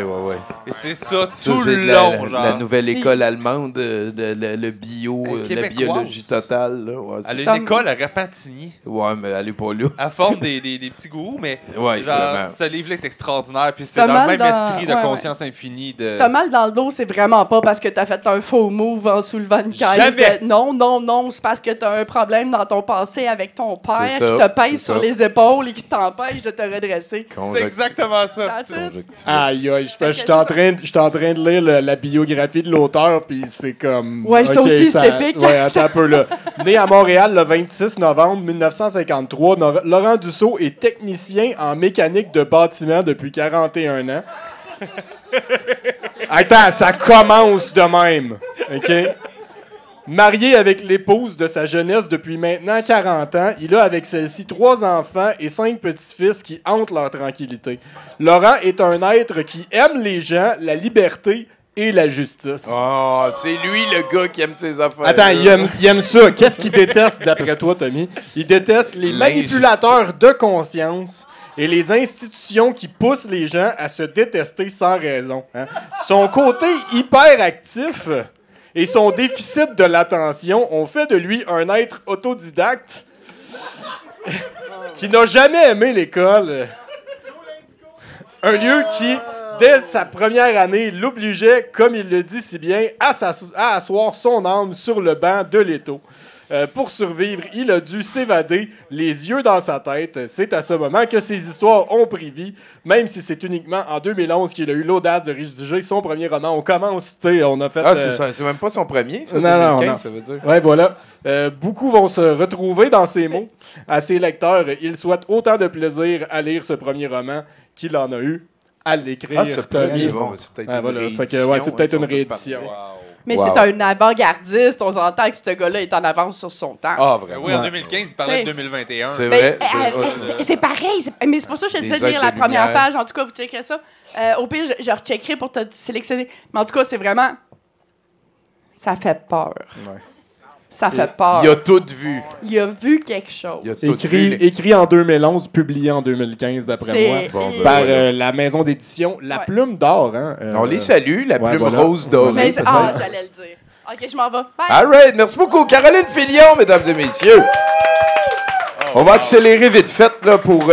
Et c'est ça Ça, tout c'est le de long, genre. la nouvelle Si. école allemande, le bio, la québécoise. biologie totale. Là. Ouais, Elle a une école à Repentigny. Ouais, mais elle est pas là. Elle forme des petits gourous, mais Ouais, genre, vraiment. ce livre-là est extraordinaire. Puis c'est T'as dans le mal même dans- esprit de ouais, conscience infinie. De... Si t'as mal dans le dos, c'est vraiment pas parce que t'as fait un faux move en soulevant une caisse. Jamais. Non, c'est parce que t'as un problème dans ton passé avec ton père C'est qui ça, te pèse c'est sur ça. les épaules et qui t'empêche de te redresser. C'est exactement ça. That's it. Aïe, je suis en train de lire la biographie de l'auteur, puis c'est comme... Ouais, ça aussi, c'est épique. Ouais, attends un peu, là. Né à Montréal le 26 novembre 1953, Laurent Dussault est technicien en mécanique de bâtiment depuis 41 ans. Attends, ça commence de même, OK? Marié avec l'épouse de sa jeunesse depuis maintenant 40 ans, il a avec celle-ci 3 enfants et 5 petits-fils qui hantent leur tranquillité. Laurent est un être qui aime les gens, la liberté et la justice. Oh, c'est lui le gars qui aime ses affaires. Attends, il aime ça. Qu'est-ce qu'il déteste d'après toi, Tommy? Il déteste les manipulateurs de conscience et les institutions qui poussent les gens à se détester sans raison. Hein? Son côté hyperactif et son déficit de l'attention ont fait de lui un être autodidacte qui n'a jamais aimé l'école. Un lieu qui, dès sa première année, l'obligeait, comme il le dit si bien, à asseoir son âme sur le banc de l'étau. Pour survivre, il a dû s'évader, les yeux dans sa tête. C'est à ce moment que ces histoires ont pris vie, même si c'est uniquement en 2011 qu'il a eu l'audace de rédiger son premier roman. On commence, tu sais, on a fait... Ah, c'est même pas son premier, ça, Non, 2015, non. ça veut dire. Ouais, voilà. Beaucoup vont se retrouver dans ces mots. À ses lecteurs, il souhaite autant de plaisir à lire ce premier roman qu'il en a eu à l'écrire. Ah, ce premier, Tommy. bon, c'est peut-être Ouais, une voilà. réédition. Fait que, ouais, c'est peut-être ils une sont tous réédition. partis. Mais Wow. c'est un avant-gardiste, on s'entend que ce gars-là est en avance sur son temps. Ah, vraiment. Oui, en 2015, il parlait de 2021. C'est Mais vrai. c'est pareil. Mais c'est pour ça que je te Des disais de lire la aides de première lumière. page. En tout cas, vous checkerez ça. Au pire, je recheckerai pour te sélectionner. Mais en tout cas, c'est vraiment... Ça fait peur. Ouais. Ça fait peur. Il a tout vu. Il a vu quelque chose. Il a tout vu. Écrit en 2011, publié en 2015, d'après C'est- moi, Bon, ben, par voilà. la maison d'édition La Plume d'Or. Hein, On les salue, la ouais, plume voilà. rose dorée. Mais peut-être. j'allais le dire. OK, je m'en vais. Bye. All right, merci beaucoup. Caroline Filion, mesdames et messieurs. On va accélérer vite fait là, pour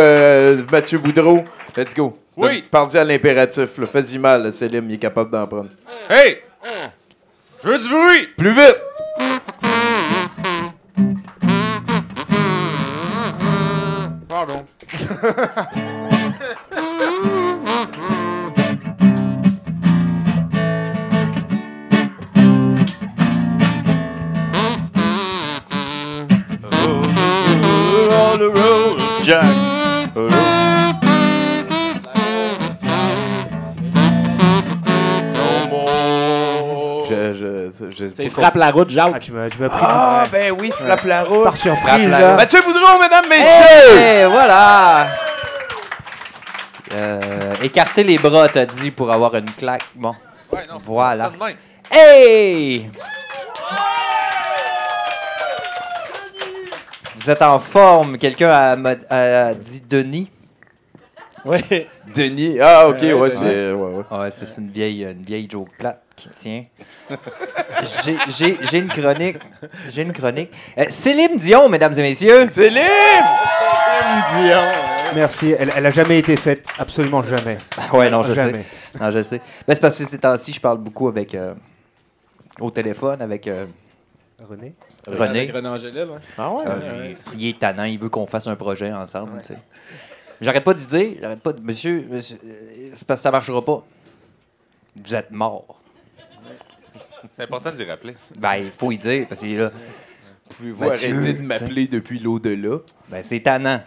Mathieu Boudreau. Let's go. Oui. Parle-y à l'impératif. là. Fais-y mal, là, Célim, il est capable d'en prendre. Hey! Je veux du bruit! Plus vite! Pardon. On the road, Jack. C'est Frappe la route, Jacques. Ah, tu m'as pris. Ah, ben oui, frappe la route. Par surprise, là. Mathieu Boudreau, mesdames, messieurs! Hey, voilà! Écarter les bras, t'as dit, pour avoir une claque. Bon, Ouais, non, faut voilà. dire ça de même. Hey! Vous êtes en forme. Quelqu'un a dit Denis? Oui. Denis. Ah, ok, ouais, Denis. c'est. Ouais. Ouais, c'est une vieille joke plate qui tient. J'ai une chronique. J'ai une chronique. Céline Dion, mesdames et messieurs. Céline! Dion. Merci. Elle a jamais été faite. Absolument jamais. Ouais, non, je Jamais. sais. Non, je sais. Ben, c'est parce que ces temps-ci, je parle beaucoup avec... au téléphone avec René. René. Avec René Angélil. Hein? Ah ouais? Il est tannant, il veut qu'on fasse un projet ensemble. Tu sais. J'arrête pas d'y dire, j'arrête pas de... Monsieur, c'est parce que ça marchera pas. Vous êtes mort. C'est important d'y rappeler. Ben, il faut y dire, parce qu'il est là. Pouvez-vous Mathieu, arrêter de m'appeler depuis l'au-delà? Ben, c'est tannant.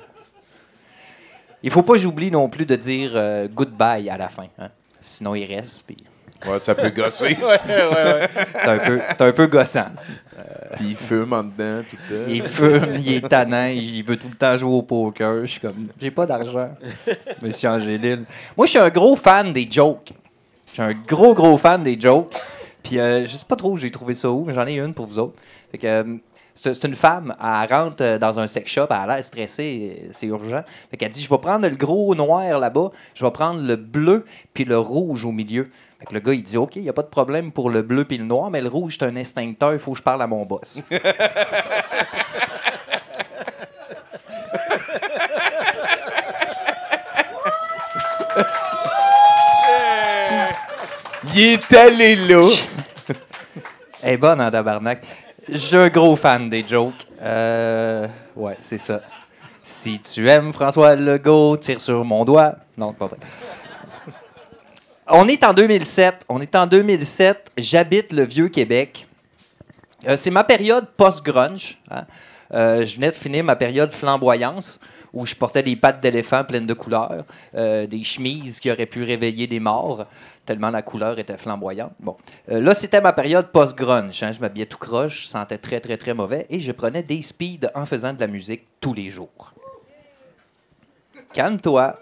Il faut pas que j'oublie non plus de dire goodbye à la fin. Hein? Sinon, il reste, puis... Ouais, ça peut gosser. Ouais. C'est un peu gossant. Puis il fume en dedans tout le temps. Il fume, il est tannant, il veut tout le temps jouer au poker. Je suis comme, j'ai pas d'argent, monsieur Angélil. Moi, je suis un gros fan des jokes. Je suis un gros fan des jokes. Puis je sais pas trop où j'ai trouvé ça où, mais j'en ai une pour vous autres. Fait que c'est une femme, elle rentre dans un sex shop, elle a l'air stressée, c'est urgent. Fait qu'elle dit, je vais prendre le gros noir là-bas, je vais prendre le bleu puis le rouge au milieu. Fait que le gars, il dit, OK, il n'y a pas de problème pour le bleu puis le noir, mais le rouge, c'est un instincteur, il faut que je parle à mon boss. Il est allé là. Elle est bonne en tabarnak. Je suis un gros fan des jokes. Ouais, c'est ça. Si tu aimes François Legault, tire sur mon doigt. Non, pas vrai. On est en 2007. J'habite le Vieux-Québec. C'est ma période post-grunge. Hein. Je venais de finir ma période flamboyance, où je portais des pattes d'éléphant pleines de couleurs, des chemises qui auraient pu réveiller des morts, tellement la couleur était flamboyante. Bon. Là, c'était ma période post-grunge. Hein. Je m'habillais tout croche, je sentais très, très, très mauvais, et je prenais des speeds en faisant de la musique tous les jours. Calme-toi.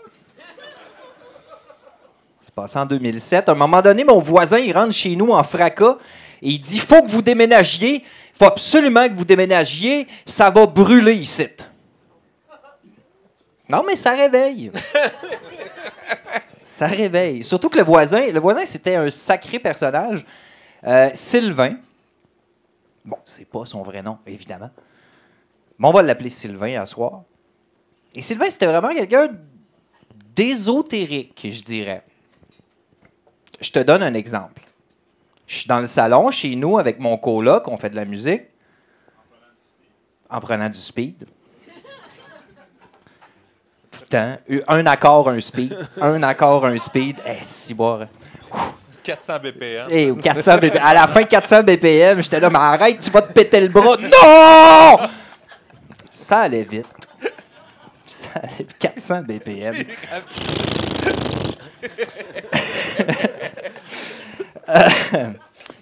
C'est passé en 2007. À un moment donné, mon voisin, il rentre chez nous en fracas, et il dit, « Faut que vous déménagiez. Il faut absolument que vous déménagiez. Ça va brûler ici. » Non, mais ça réveille. Ça réveille. Surtout que le voisin, c'était un sacré personnage. Sylvain. Bon, c'est pas son vrai nom, évidemment. Mais on va l'appeler Sylvain à soir. Et Sylvain, c'était vraiment quelqu'un d'ésotérique, je dirais. Je te donne un exemple. Je suis dans le salon, chez nous, avec mon coloc, on fait de la musique. En prenant du speed. Tout le temps. Un accord, un speed. Un accord, un speed. Si boire. 400 BPM. Hey, 400 BPM. À la fin, 400 BPM, j'étais là, mais arrête, tu vas te péter le bras. Non! Ça allait vite. Ça allait vite. 400 BPM.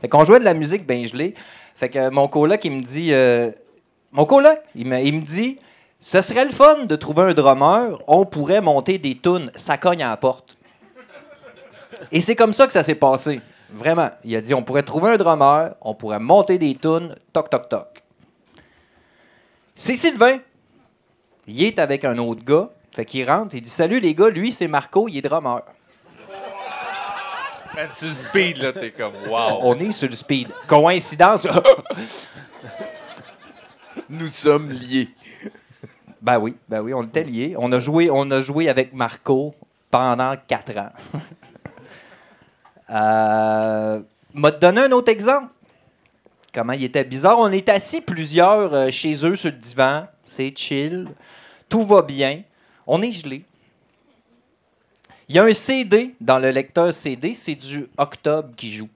Fait qu'on jouait de la musique bien gelée. Fait que mon coloc, il me dit... il me dit... Ce serait le fun de trouver un drummer, on pourrait monter des tunes, ça cogne à la porte. Et c'est comme ça que ça s'est passé. Vraiment. Il a dit, on pourrait trouver un drummer, on pourrait monter des tunes, toc, toc, toc. C'est Sylvain. Il est avec un autre gars, fait qu'il rentre, il dit, salut les gars, lui c'est Marco, il est drummer. Man, sur le speed, là, t'es comme, wow. On est sur le speed. Coïncidence. Nous sommes liés. Ben oui, on était liés. On a joué avec Marco pendant 4 ans. M'a donné un autre exemple. Comment il était bizarre. On est assis plusieurs chez eux sur le divan. C'est chill. Tout va bien. On est gelé. Il y a un CD dans le lecteur CD. C'est du Octobre qui joue.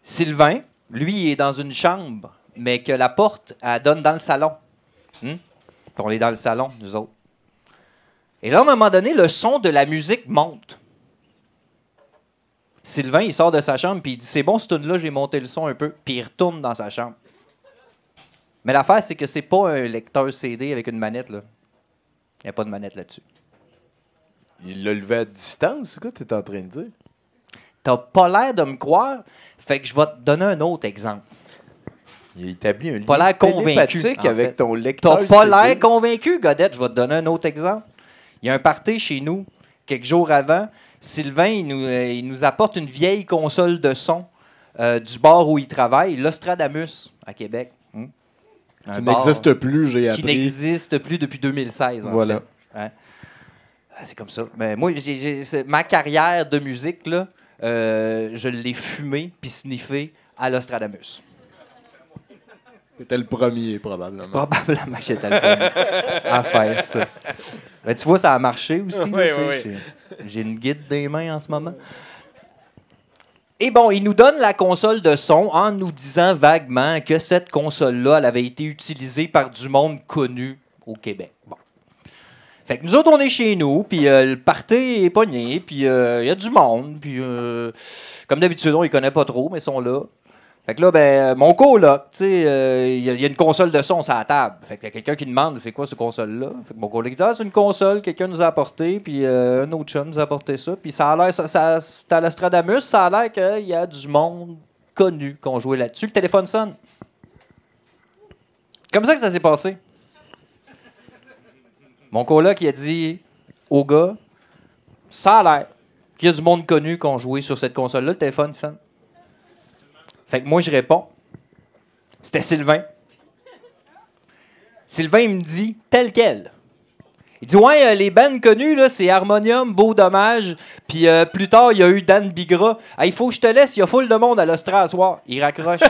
Sylvain, lui, il est dans une chambre, mais que la porte, elle donne dans le salon. On est dans le salon, nous autres. Et là, à un moment donné, le son de la musique monte. Sylvain, il sort de sa chambre, puis il dit, c'est bon, ce tune-là, j'ai monté le son un peu, puis il retourne dans sa chambre. Mais l'affaire, c'est que c'est pas un lecteur CD avec une manette, là. Il n'y a pas de manette là-dessus. Il l'a levé à distance, c'est quoi que tu es en train de dire? T'as pas l'air de me croire, fait que je vais te donner un autre exemple. Il a établi un lien télépathique avec ton lecteur. T'as pas l'air convaincu, Godette. Je vais te donner un autre exemple. Il y a un party chez nous, quelques jours avant. Sylvain, il nous apporte une vieille console de son du bar où il travaille, l'Ostradamus, à Québec. Qui n'existe plus, j'ai appris. Qui n'existe plus depuis 2016. Voilà. En fait. Hein? C'est comme ça. Mais moi, ma carrière de musique, là, je l'ai fumée puis sniffée à l'Ostradamus. C'était le premier, probablement. Probablement, j'étais le premier à faire ça. Ben, tu vois, ça a marché aussi. Oui, là, oui. J'ai une guide des mains en ce moment. Et bon, il nous donne la console de son en nous disant vaguement que cette console-là, elle avait été utilisée par du monde connu au Québec. Bon. Fait que nous autres, on est chez nous, puis le party est pogné, puis il y a du monde, puis comme d'habitude, on les connaît pas trop, mais ils sont là. Fait que là, ben, mon coloc, tu sais, il y a une console de son sur la table. Fait qu'il y a quelqu'un qui demande c'est quoi cette console-là. Fait que mon coloc dit c'est une console, quelqu'un nous a apporté, puis un autre chum nous a apporté ça. Puis ça a l'air, c'est à l'Astradamus, ça a l'air qu'il y a du monde connu qu'on jouait là-dessus. Le téléphone sonne. Comme ça que ça s'est passé. Mon coloc, il a dit au gars, ça a l'air qu'il y a du monde connu qu'on jouait sur cette console-là, le téléphone sonne. Fait que moi, je réponds. C'était Sylvain. Sylvain, il me dit, tel quel. Il dit, ouais, les bands connus, là, c'est Harmonium, Beau Dommage, puis plus tard, il y a eu Dan Bigra. Il faut que je te laisse, il y a full de monde à l'Ostra à soir. Il raccroche.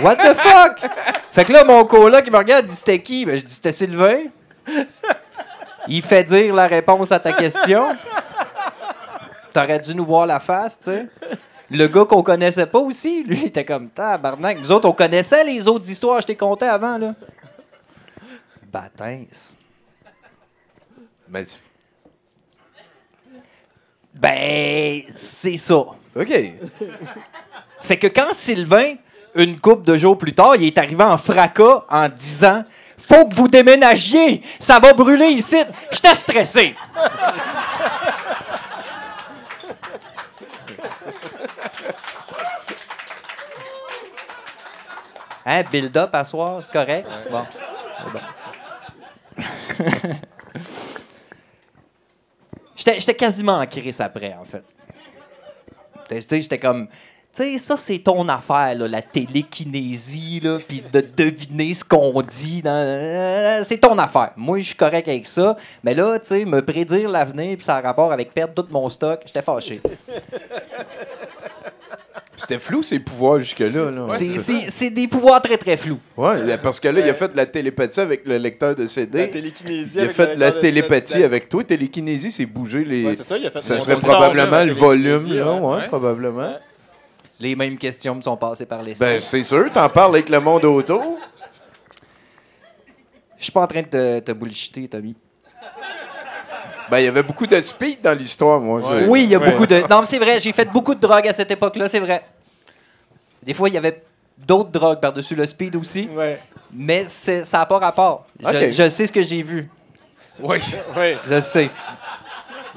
What the fuck? Fait que là, mon coloc, il me regarde, il dit, c'était qui? Ben, je dis, c'était Sylvain. Il fait dire la réponse à ta question. T'aurais dû nous voir la face, tu sais. Le gars qu'on connaissait pas aussi, lui, il était comme tabarnak. Nous autres, on connaissait les autres histoires, je t'ai conté avant, là. Batins. Ben, c'est ça. OK. Fait que quand Sylvain, une couple de jours plus tard, il est arrivé en fracas en disant « Faut que vous déménagiez! Ça va brûler ici! » J'étais stressé. Hein, build-up à soir, c'est correct? Ouais. Bon. J'étais quasiment en crise après, en fait. J'étais comme... Tu sais, ça, c'est ton affaire, là, la télékinésie, là, puis de deviner ce qu'on dit. C'est ton affaire. Moi, je suis correct avec ça. Mais là, tu sais, me prédire l'avenir, puis ça a rapport avec perdre tout mon stock, j'étais fâché. C'était flou, ces pouvoirs, jusque-là. Là. C'est des pouvoirs très, très flous. Ouais, parce que là, il a fait de la télépathie avec le lecteur de CD. La télékinésie il a fait de la télépathie avec toi. Télékinésie, c'est bouger les... Ouais, c'est ça, il a fait ça serait probablement le volume, là. Ouais, probablement. Ouais. Les mêmes questions me sont passées par l'esprit. Ben, c'est sûr, t'en parles avec le monde autour. Je suis pas en train de te bullshiter, Tommy. Ben, il y avait beaucoup de speed dans l'histoire, moi. Oui, il y a beaucoup de... Non, mais c'est vrai, j'ai fait beaucoup de drogue à cette époque-là, c'est vrai. Des fois, il y avait d'autres drogues par-dessus le speed aussi. Ouais. Mais ça n'a pas rapport. Okay. Je sais ce que j'ai vu. Oui. Je le sais.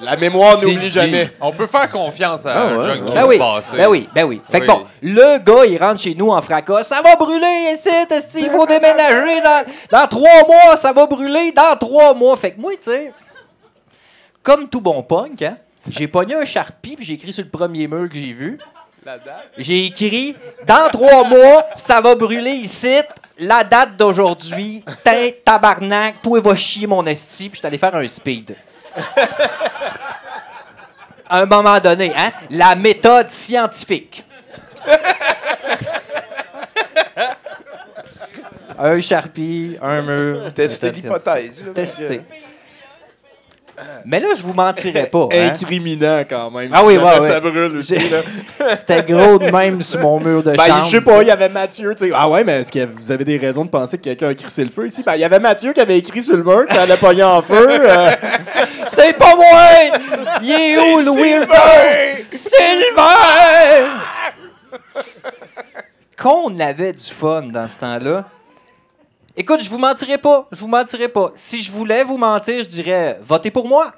La mémoire n'oublie jamais. On peut faire confiance à un junkie ben oui. passé. Ben oui. Fait que bon, le gars, il rentre chez nous en fracas. Ça va brûler ici, il faut déménager. Dans 3 mois, ça va brûler. Dans 3 mois. Fait que moi, tu sais, comme tout bon punk, hein, j'ai pogné un Sharpie puis j'ai écrit sur le premier mur que j'ai vu. La date? J'ai écrit « Dans 3 mois, ça va brûler ici. La date d'aujourd'hui, tabarnak, toi va chier mon esti. » Puis je suis allé faire un speed. À un moment donné, hein? La méthode scientifique. Un Sharpie, un mur. Tester l'hypothèse. Tester. Mais là, je vous mentirais pas. Hein? Incriminant quand même. Ah oui, ouais. Ça brûle aussi. C'était gros de même sur mon mur de chambre. Je sais pas, il y avait Mathieu. T'sais. Ah ouais, mais est-ce que vous avez des raisons de penser que quelqu'un a crissé le feu ici? Ben, il y avait Mathieu qui avait écrit sur le mur que ça allait pogner en feu. C'est pas moi! Il est où, le weirdo? Sylvain! Qu'on avait du fun dans ce temps-là. Écoute, je vous mentirais pas. Si je voulais vous mentir, je dirais votez pour moi.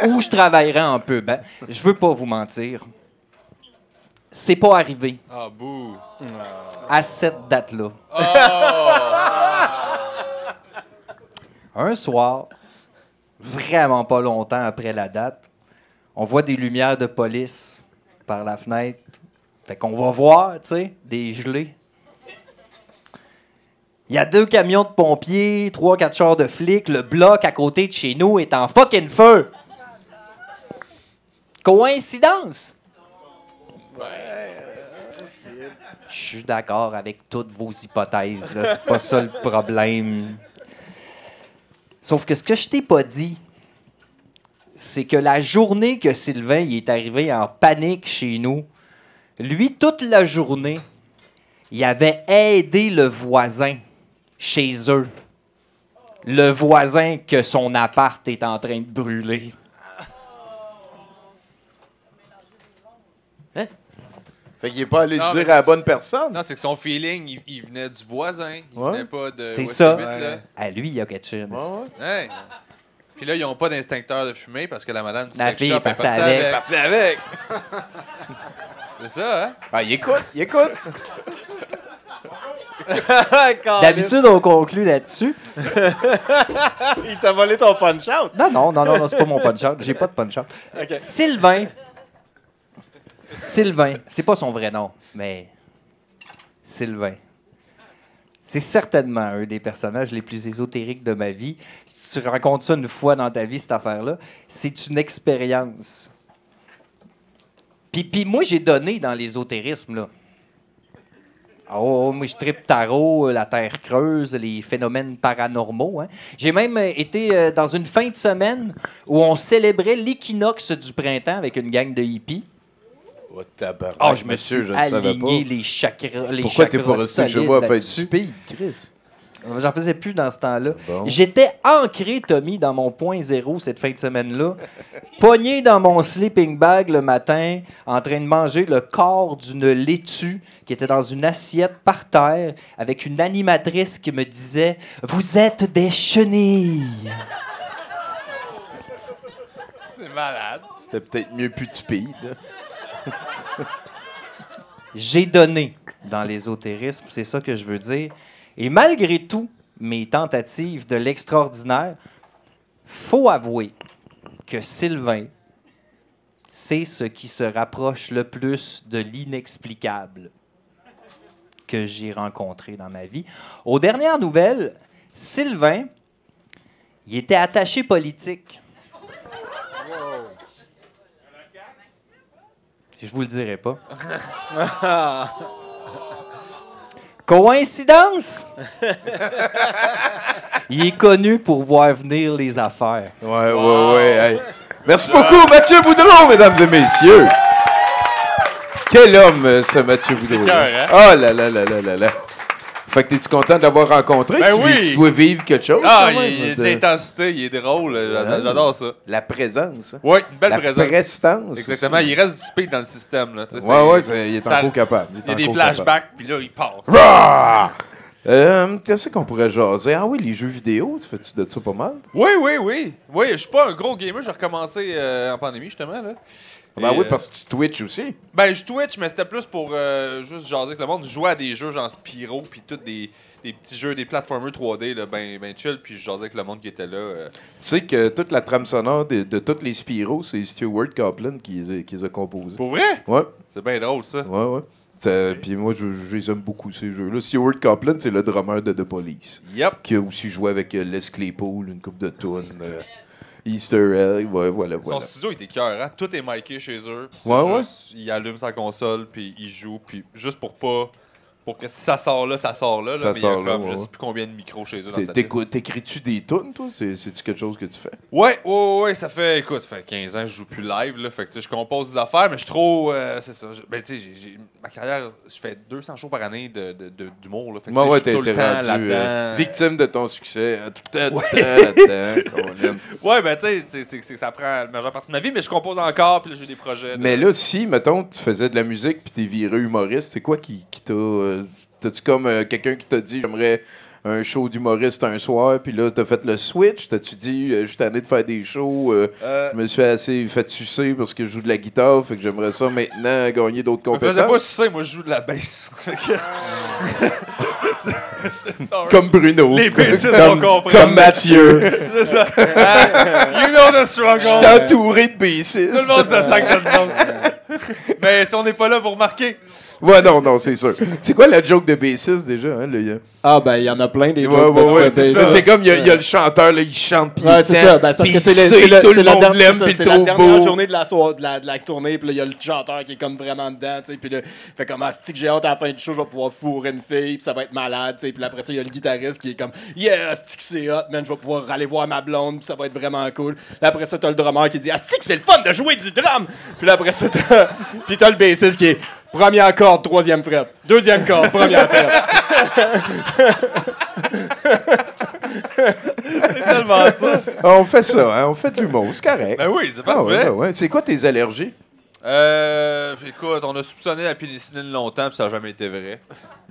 Ou je travaillerais en pub. Hein. Je veux pas vous mentir. C'est pas arrivé. Ah, bouh. À cette date-là. Un soir, vraiment pas longtemps après la date, on voit des lumières de police par la fenêtre. Fait qu'on va voir, tu sais, des gelés. Il y a 2 camions de pompiers, 3-4 chars de flics. Le bloc à côté de chez nous est en fucking feu. Coïncidence? Je suis d'accord avec toutes vos hypothèses. Là. C'est pas ça le problème. Sauf que ce que je t'ai pas dit, c'est que la journée que Sylvain il est arrivé en panique chez nous, lui, toute la journée, il avait aidé le voisin chez eux le voisin que son appart est en train de brûler. Fait qu'il est pas allé Non, le mais dire à la c'est- bonne personne. Non, c'est que son feeling, il venait du voisin. Il Ouais. venait pas de. C'est où est-ce ça. qu'il habite, là. À lui, il y a quelque chose. Ouais. Puis là, ils n'ont pas d'instincteur de fumée parce que la madame du La sex fille shop est partie avec. Parti avec. C'est ça, hein? Ah, il écoute, il écoute. D'habitude, on conclut là-dessus. Il t'a volé ton punch-out. Non, c'est pas mon punch-out. J'ai pas de punch-out. Ok. Sylvain, c'est pas son vrai nom, mais Sylvain. C'est certainement un des personnages les plus ésotériques de ma vie. Si tu rencontres ça une fois dans ta vie, cette affaire-là, c'est une expérience. Puis moi, j'ai donné dans l'ésotérisme, là. Oh, moi, je tripe tarot, la terre creuse, les phénomènes paranormaux. Hein. J'ai même été dans une fin de semaine où on célébrait l'équinoxe du printemps avec une gang de hippies. Oh, tabarnak, Ah, je me monsieur, suis je le savais aligné pas. les chakras. Pourquoi t'es pas resté chez moi à faire du speed? speed, Chris? J'en faisais plus dans ce temps-là. Bon. J'étais ancré, Tommy, dans mon point zéro cette fin de semaine-là, pogné dans mon sleeping bag le matin, en train de manger le corps d'une laitue qui était dans une assiette par terre, avec une animatrice qui me disait « Vous êtes des chenilles! » C'est malade. C'était peut-être mieux plus de speed. J'ai donné dans l'ésotérisme, c'est ça que je veux dire. Et malgré tout, mes tentatives de l'extraordinaire, faut avouer que Sylvain, c'est ce qui se rapproche le plus de l'inexplicable que j'ai rencontré dans ma vie. Aux dernières nouvelles, Sylvain, il était attaché politique. Je vous le dirai pas. Coïncidence? Il est connu pour voir venir les affaires. Ouais. Hey. Merci beaucoup, Mathieu Boudreau, mesdames et messieurs. Quel homme, ce Mathieu Boudreau. cœur, hein? Oh là là là là là là. Fait que t'es-tu content de l'avoir rencontré? Ben oui. Tu dois vivre quelque chose? Ah, quand même, il est de- d'intensité, il est drôle. J'adore ça. La présence. hein? Oui, une belle La présence. prestance. Exactement. aussi. Il reste du speed dans le système. Là, tu sais, Ouais, il est ça- encore capable. Il y a des flashbacks, puis là, il passe. Rah! Qu'est-ce qu'on pourrait jaser? Ah oui, les jeux vidéo, tu fais-tu de ça pas mal? Oui. Oui, je suis pas un gros gamer. J'ai recommencé en pandémie, justement. Là. Ben Et, oui, parce que tu Twitch aussi. Ben, je Twitch, mais c'était plus pour juste jaser avec le monde. Je jouais à des jeux genre Spyro, puis tous des petits jeux, des platformers 3D, là, ben chill, puis je jasais avec le monde qui était là. Tu sais que toute la trame sonore de tous les Spyro, c'est Stuart Copeland qui les a composés. Pour vrai? Ouais. C'est bien drôle, ça. Ouais. Puis moi, je les aime beaucoup, ces jeux-là. Stuart Copeland, c'est le drummer de The Police. Yep. Qui a aussi joué avec Les Claypool, une coupe de tunes. Easter egg, voilà. Son studio, il était cœur, hein? Tout est miké chez eux. C'est Ouais. juste, il allume sa console, puis il joue, puis juste pour pas... Pour que si ça sort là, ça sort là. Ça mais sort il y a là, comme, je ouais. sais plus combien de micros chez eux dans sa liste. T'écris-tu des tunes, toi? C'est-tu quelque chose que tu fais? Ouais, ça fait 15 ans que je joue plus live, là. Fait que, tu sais, je compose des affaires, mais je suis trop. C'est ça. Ben, tu sais, ma carrière, je fais 200 shows par année d'humour, là. Fait que, tu sais, je suis t'es tout le temps rendu là-dedans. victime de ton succès. Hein, tout le temps là-dedans. Colin. Ouais, ben, tu sais, c'est ça prend la majeure partie de ma vie, mais je compose encore, puis là, j'ai des projets. Mais là, si, mettons, tu faisais de la musique puis t'es viré humoriste, c'est quoi qui t'a... T'as-tu comme quelqu'un qui t'a dit « J'aimerais un show d'humoriste un soir », puis là, t'as fait le switch? T'as-tu dit « Je suis tanné de faire des shows, je me suis assez fait sucer parce que je joue de la guitare, fait que j'aimerais ça maintenant gagner d'autres Je me faisais compétences? pas sucer, moi, je joue de la bass. C'est ça, Comme Bruno. Les bassistes vont comprendre. Comme Mathieu. C'est ça. You know the struggle. Je suis entouré de bassistes. Tout le monde se sent comme ça. Mais si on n'est pas là, vous remarquez. Ouais, non, c'est sûr. C'est quoi la joke de bassiste déjà? Hein, Ah, ben, il y en a plein des ouais, c'est ça. C'est comme, il y a le chanteur, là, il chante, puis ouais, c'est ça. Ben, c'est parce que tout le monde l'aime, puis c'est le la trouve dernière beau. journée de la tournée, puis là, il y a le chanteur qui est comme vraiment dedans, tu sais, puis là, fait comme, que j'ai hâte à la fin du show, je vais pouvoir fourrer une fille, puis ça va être malade, tu sais, puis après ça, il y a le guitariste qui est comme, yeah, asti que c'est hot, man, je vais pouvoir aller voir ma blonde, puis ça va être vraiment cool. Là, après ça, t'as le drummer qui dit, asti que c'est le fun de jouer du drum! Puis là, après ça, t'as le bassiste qui est, première corde, troisième frette. Deuxième corde, première frette. C'est tellement ça. On fait ça, hein? On fait de l'humour, c'est correct. Ben oui, c'est Ah parfait. ouais, ben ouais. C'est quoi tes allergies? Écoute, on a soupçonné la pénicilline longtemps, puis ça n'a jamais été vrai.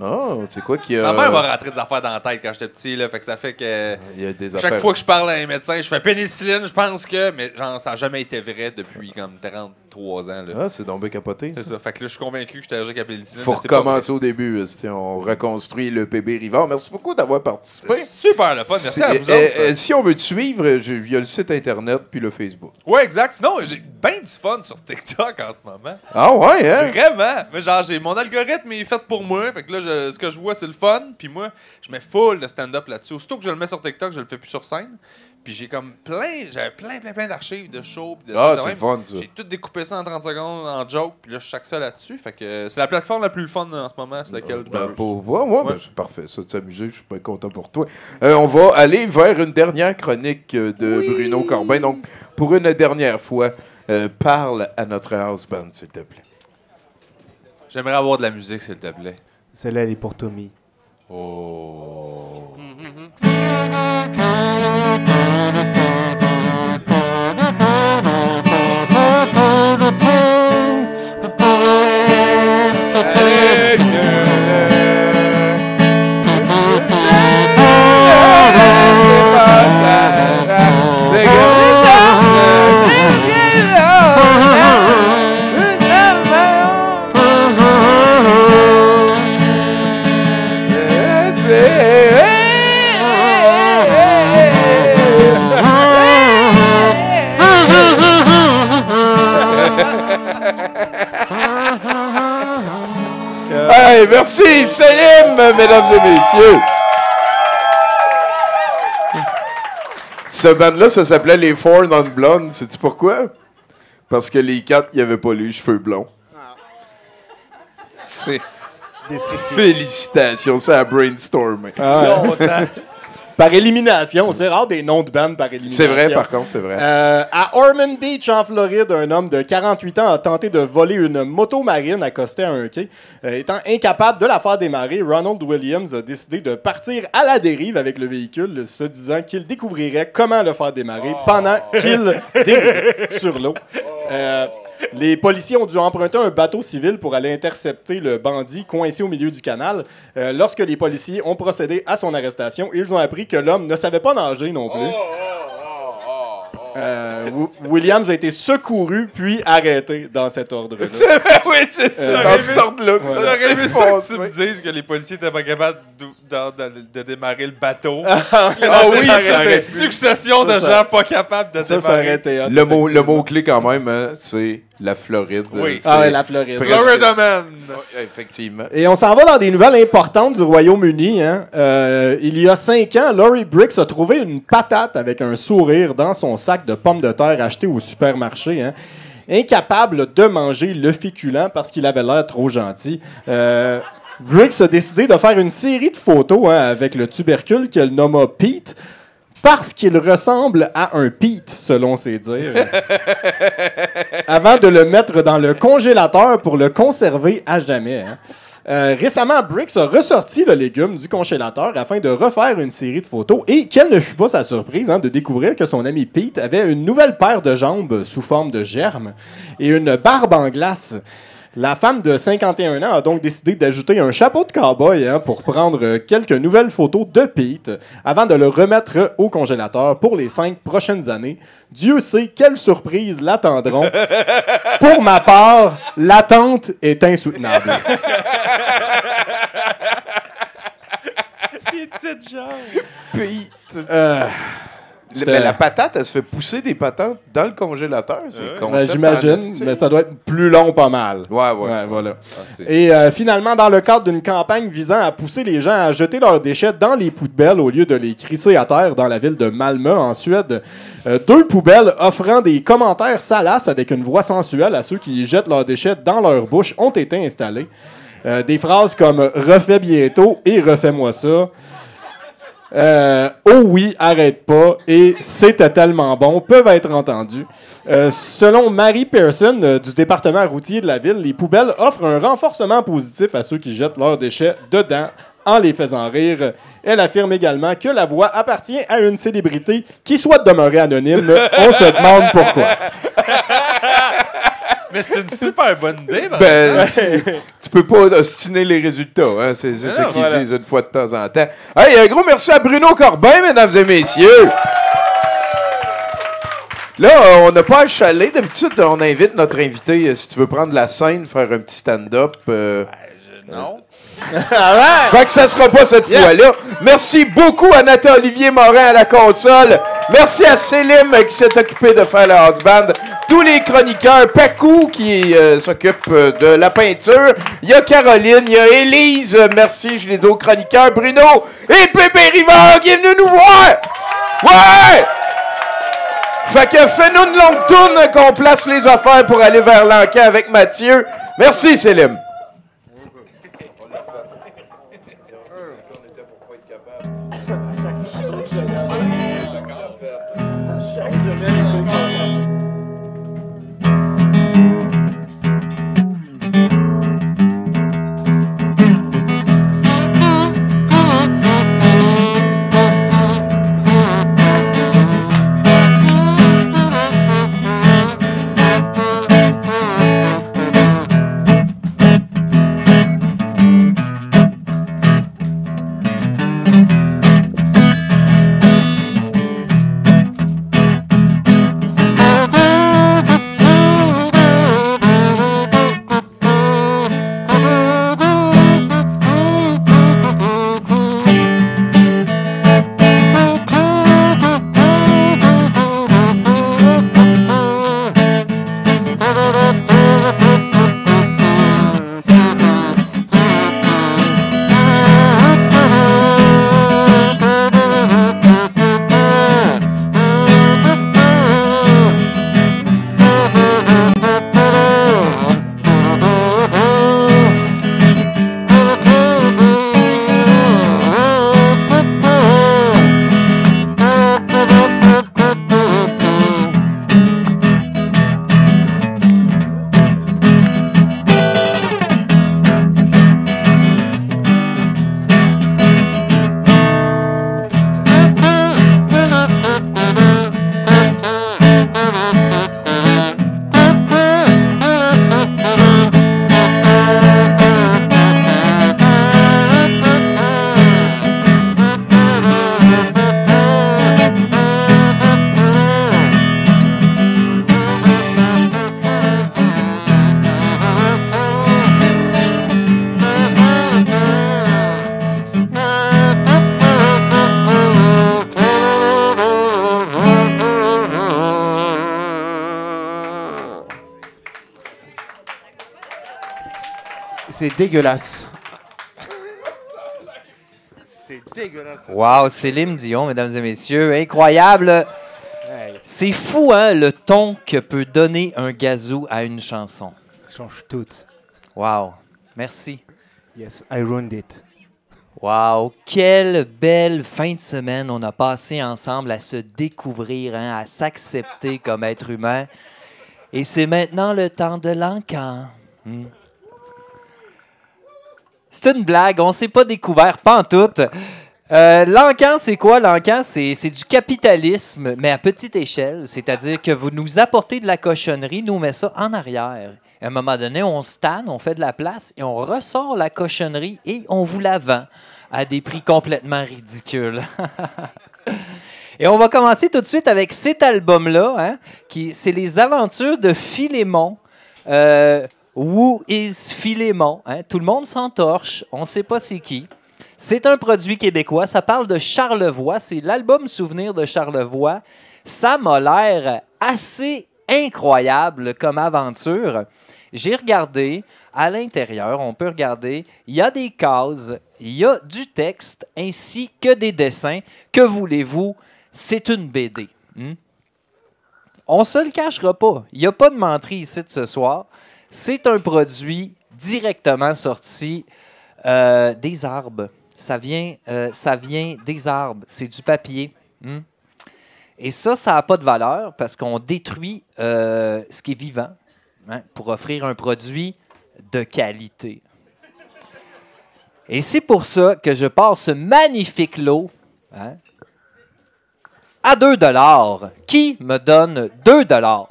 Oh, c'est quoi qui a... Ma mère m'a rentré des affaires dans la tête quand j'étais petit, là, fait que ça fait que... Il y a des chaque affaires... fois que je parle à un médecin, je fais pénicilline, je pense que... Mais genre, ça n'a jamais été vrai depuis comme 33 ans, là. Ah, c'est donc bien capoté, C'est ça. Fait que là, je suis convaincu que j'étais allergique à la pénicilline. Faut mais c'est pas recommencer au début. On reconstruit le PB Rivard. Merci beaucoup d'avoir participé. vrai. Super le fun, merci à vous autres. Si on veut te suivre, il y a le site Internet puis le Facebook. Ouais, exact. Sinon, j'ai bien du fun sur TikTok en ce moment. Ah ouais, hein? Vraiment. Mais genre, mon algorithme est fait pour moi. Fait que là, ce que je vois, c'est le fun. Puis moi, je mets full de stand-up là-dessus. Aussitôt que je le mets sur TikTok, je le fais plus sur scène. Puis j'ai comme j'avais plein d'archives de shows. De c'est même. le fun, ça. J'ai tout découpé ça en 30 secondes en joke. Puis là, je chaque ça là-dessus. Fait que c'est la plateforme la plus fun en ce moment. C'est laquelle je Ben, veux. pour ouais. Ben, c'est parfait. Ça, de s'amuser, je suis bien content pour toi. On va aller vers une dernière chronique de Bruno Corbin. Donc, pour une dernière fois, parle à notre house band, s'il te plaît. J'aimerais avoir de la musique, s'il te plaît. Celle-là, elle est pour Tommy. Oh. Hey, merci, Salim, mesdames et messieurs. Ce band-là, ça s'appelait les Four Non Blondes. Sais-tu pourquoi? Parce que les 4, ils n'avaient pas les cheveux blonds. C'est... Félicitations, ça a brainstormé. Par élimination. C'est rare des noms de bandes par élimination. C'est vrai, par contre, c'est vrai. À Ormond Beach, en Floride, un homme de 48 ans a tenté de voler une moto marine accostée à un quai. Étant incapable de la faire démarrer, Ronald Williams a décidé de partir à la dérive avec le véhicule, se disant qu'il découvrirait comment le faire démarrer pendant qu'il dérive sur l'eau. Les policiers ont dû emprunter un bateau civil pour aller intercepter le bandit coincé au milieu du canal. Lorsque les policiers ont procédé à son arrestation, ils ont appris que l'homme ne savait pas nager non plus. Williams a été secouru puis arrêté dans cet ordre-là. Oui, c'est ça. Dans cet ordre-là. J'aurais aimé ça que tu me dises que les policiers n'étaient pas capables de démarrer le bateau. Oui, c'était succession de gens pas capables de démarrer. Ça aurait été hot, le mot-clé, quand même, hein, c'est la Floride. Oui. La Floride. Florida Man. Ouais, effectivement. Et on s'en va dans des nouvelles importantes du Royaume-Uni. Hein. Il y a 5 ans, Laurie Briggs a trouvé une patate avec un sourire dans son sac de pommes de terre acheté au supermarché. Hein. Incapable de manger le féculent parce qu'il avait l'air trop gentil. Briggs a décidé de faire une série de photos avec le tubercule qu'elle nomma Pete parce qu'il ressemble à un Pete, selon ses dires, avant de le mettre dans le congélateur pour le conserver à jamais. Hein. Récemment, Briggs a ressorti le légume du congélateur afin de refaire une série de photos et quelle ne fut pas sa surprise de découvrir que son ami Pete avait une nouvelle paire de jambes sous forme de germe et une barbe en glace. La femme de 51 ans a donc décidé d'ajouter un chapeau de cow-boy pour prendre quelques nouvelles photos de Pete avant de le remettre au congélateur pour les 5 prochaines années. Dieu sait quelles surprises l'attendront. Pour ma part, l'attente est insoutenable. Les petites jambes. Pete. Mais la patate, elle se fait pousser des patates dans le congélateur. C'est j'imagine, mais ça doit être plus long pas mal. Ouais, voilà. Et finalement, dans le cadre d'une campagne visant à pousser les gens à jeter leurs déchets dans les poubelles au lieu de les crisser à terre dans la ville de Malmö, en Suède, 2 poubelles offrant des commentaires salaces avec une voix sensuelle à ceux qui jettent leurs déchets dans leur bouche ont été installées. Des phrases comme « refais bientôt » et « refais-moi ça ». Oh oui, arrête pas et c'était tellement bon peuvent être entendus. Selon Mary Pearson du département routier de la ville, les poubelles offrent un renforcement positif à ceux qui jettent leurs déchets dedans en les faisant rire. Elle affirme également que la voix appartient à une célébrité qui souhaite demeurer anonyme. On se demande pourquoi. Mais c'est une super bonne idée. Tu peux pas ostiner les résultats. Hein? C'est ça qu'ils voilà. disent une fois de temps en temps. Hey, un gros merci à Bruno Corbin, mesdames et messieurs. Là, on n'a pas à chaler. D'habitude, on invite notre invité, si tu veux prendre la scène, faire un petit stand-up. Non. Fait que ça sera pas cette fois-là. Merci beaucoup à Nathan-Olivier Morin à la console. Merci à Célim qui s'est occupé de faire le house band. Tous les chroniqueurs. Pacou qui s'occupe de la peinture. Il y a Caroline, il y a Élise. Merci, je les dis aux chroniqueurs. Bruno et Pépé Rivard qui est venu nous voir. Ouais! Fait que fais-nous une longue tourne qu'on place les affaires pour aller vers l'encan avec Mathieu. Merci, Célim. C'est dégueulasse. C'est dégueulasse. Wow, Céline Dion, mesdames et messieurs, incroyable. Hey. C'est fou, hein, le ton que peut donner un gazou à une chanson. Ça change tout. Wow, merci. Yes, I ruined it. Wow, quelle belle fin de semaine on a passé ensemble à se découvrir, hein, à s'accepter comme être humain. Et c'est maintenant le temps de l'encan. C'est une blague, on s'est pas découvert, pantoute. L'encan, c'est quoi? L'encan, c'est du capitalisme, mais à petite échelle. C'est-à-dire que vous nous apportez de la cochonnerie, nous on met ça en arrière. À un moment donné, on stanne, on fait de la place et on ressort la cochonnerie et on vous la vend à des prix complètement ridicules. Et on va commencer tout de suite avec cet album-là, hein, c'est les aventures de Philémon. Who is Philémon? Hein? Tout le monde s'entorche, on ne sait pas c'est qui. C'est un produit québécois, ça parle de Charlevoix, c'est l'album souvenir de Charlevoix. Ça m'a l'air assez incroyable comme aventure. J'ai regardé, à l'intérieur, on peut regarder, il y a des cases, il y a du texte ainsi que des dessins. Que voulez-vous? C'est une BD. On ne se le cachera pas, il n'y a pas de menterie ici de ce soir. C'est un produit directement sorti des arbres. Ça vient des arbres. C'est du papier. Et ça n'a pas de valeur parce qu'on détruit ce qui est vivant, hein, pour offrir un produit de qualité. Et c'est pour ça que je pars ce magnifique lot hein, à 2 $. Qui me donne 2 $?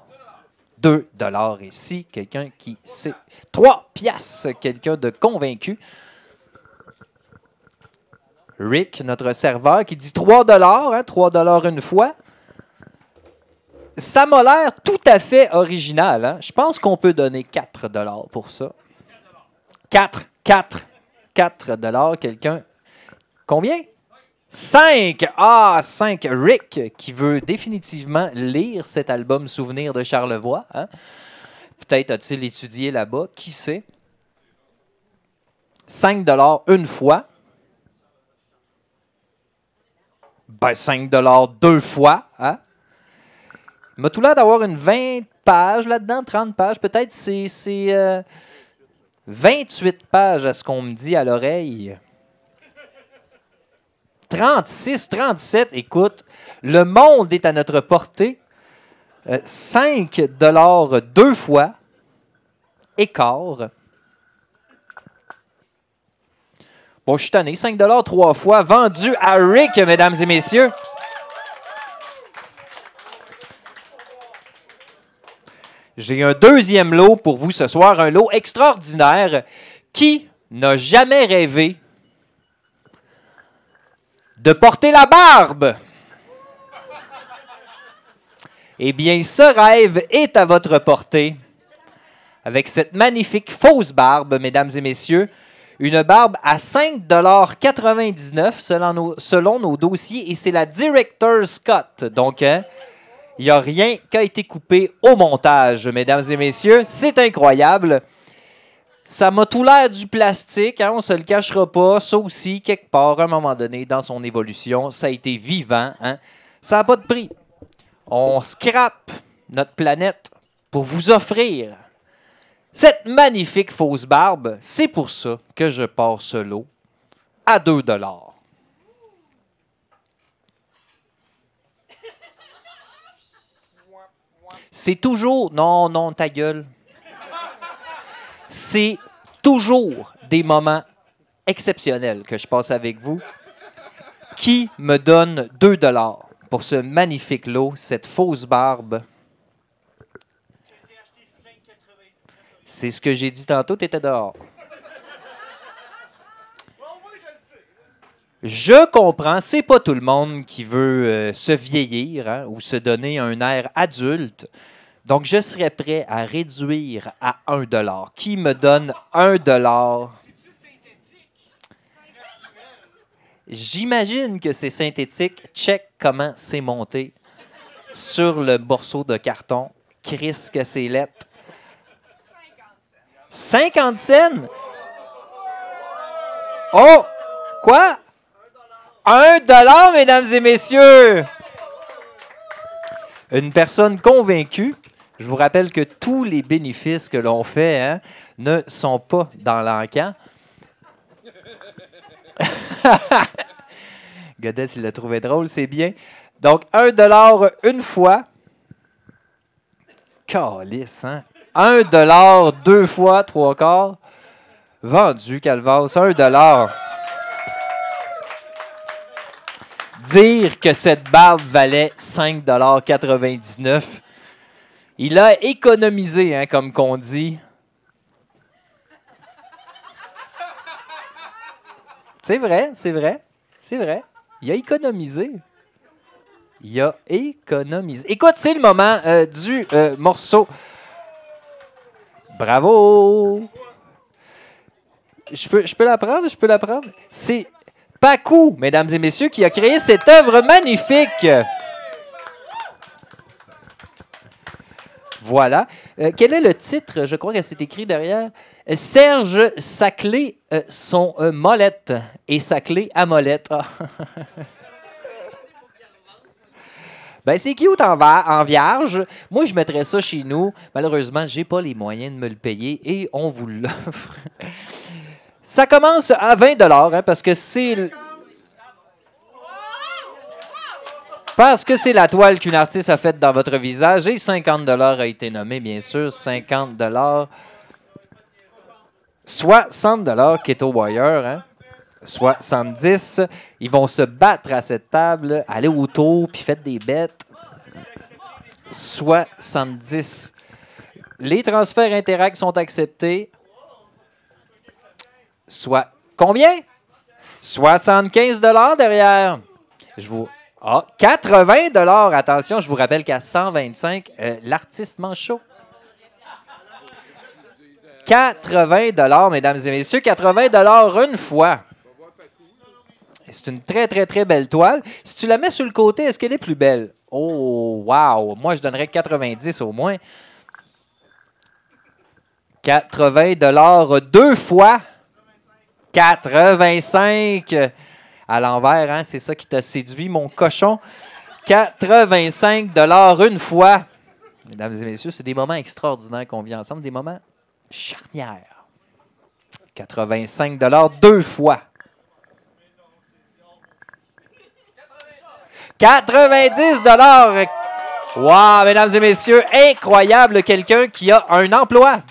2 $ ici. Quelqu'un qui sait. 3 piastres. Quelqu'un de convaincu. Rick, notre serveur, qui dit 3 $, hein, 3 $ une fois. Ça m'a l'air tout à fait original. Hein? Je pense qu'on peut donner 4 $ pour ça. 4 $. Quelqu'un. Combien? 5. Ah, 5. Rick, qui veut définitivement lire cet album Souvenir de Charlevoix. Hein? Peut-être a-t-il étudié là-bas. Qui sait? 5 $ une fois. Ben, 5 $ deux fois. Hein? Il m'a tout l'air d'avoir une 20 pages là-dedans, 30 pages. Peut-être c'est 28 pages à ce qu'on me dit à l'oreille. 36, 37. Écoute, le monde est à notre portée. 5 $ deux fois. Écart. Bon, je suis tanné. 5 $ trois fois. Vendu à Rick, mesdames et messieurs. J'ai un deuxième lot pour vous ce soir. Un lot extraordinaire. Qui n'a jamais rêvé de porter la barbe? Eh bien, ce rêve est à votre portée. Avec cette magnifique fausse barbe, mesdames et messieurs. Une barbe à 5,99 $ selon nos dossiers. Et c'est la Director's Cut. Donc, hein, il n'y a rien qui a été coupé au montage, mesdames et messieurs. C'est incroyable. Ça m'a tout l'air du plastique, hein, on ne se le cachera pas. Ça aussi, quelque part, à un moment donné, dans son évolution, ça a été vivant. Hein. Ça n'a pas de prix. On scrape notre planète pour vous offrir cette magnifique fausse barbe. C'est pour ça que je pars ce lot à 2 $. C'est toujours... Non, ta gueule. C'est toujours des moments exceptionnels que je passe avec vous. Qui me donne 2 $ pour ce magnifique lot, cette fausse barbe? C'est ce que j'ai dit tantôt, tu étais dehors. Je comprends, c'est pas tout le monde qui veut se vieillir hein, ou se donner un air adulte. Donc, je serais prêt à réduire à 1 $. Qui me donne 1 $? J'imagine que c'est synthétique. Check comment c'est monté sur le morceau de carton. Chris, que c'est lettre. 50 cents? Oh! Quoi? 1 $, mesdames et messieurs! Une personne convaincue. Je vous rappelle que tous les bénéfices que l'on fait hein, ne sont pas dans l'encan. Godette, il l'a trouvé drôle, c'est bien. Donc, 1 $ une fois. Calisse, hein? 1 $ deux fois, 3/4. Vendu, Calvas, 1 $. Dire que cette barbe valait 5,99 $. Il a économisé, hein, comme qu'on dit. C'est vrai, c'est vrai, c'est vrai. Il a économisé. Il a économisé. Écoute, c'est le moment du morceau. Bravo! Je peux la prendre? Je peux la prendre? C'est Pacou, mesdames et messieurs, qui a créé cette œuvre magnifique. Voilà. Quel est le titre? Je crois que c'est écrit derrière. Serge Saclé, son molette. Et Saclé à molette. Ah. Ben, c'est cute en vierge. Moi, je mettrais ça chez nous. Malheureusement, j'ai pas les moyens de me le payer et on vous l'offre. Ça commence à 20 $, hein, parce que c'est... Parce que c'est la toile qu'une artiste a faite dans votre visage. Et 50 $ a été nommé, bien sûr. 50 $. 60 $ Keto Wire. Hein? 70. Ils vont se battre à cette table. Allez autour, puis faites des bêtes. 70. Les transferts Interact sont acceptés. Soit combien? 75 $ derrière. Je vous... Ah, 80 $. Attention, je vous rappelle qu'à 125, l'artiste mange chaud. 80 $, mesdames et messieurs. 80 $ une fois. C'est une très, très, très belle toile. Si tu la mets sur le côté, est-ce qu'elle est plus belle? Oh, wow! Moi, je donnerais 90 au moins. 80 $ deux fois. 85 à l'envers, hein? C'est ça qui t'a séduit, mon cochon. 85 $ une fois. Mesdames et messieurs, c'est des moments extraordinaires qu'on vit ensemble, des moments charnières. 85 $ deux fois. 90 $. Wow, mesdames et messieurs, incroyable, quelqu'un qui a un emploi.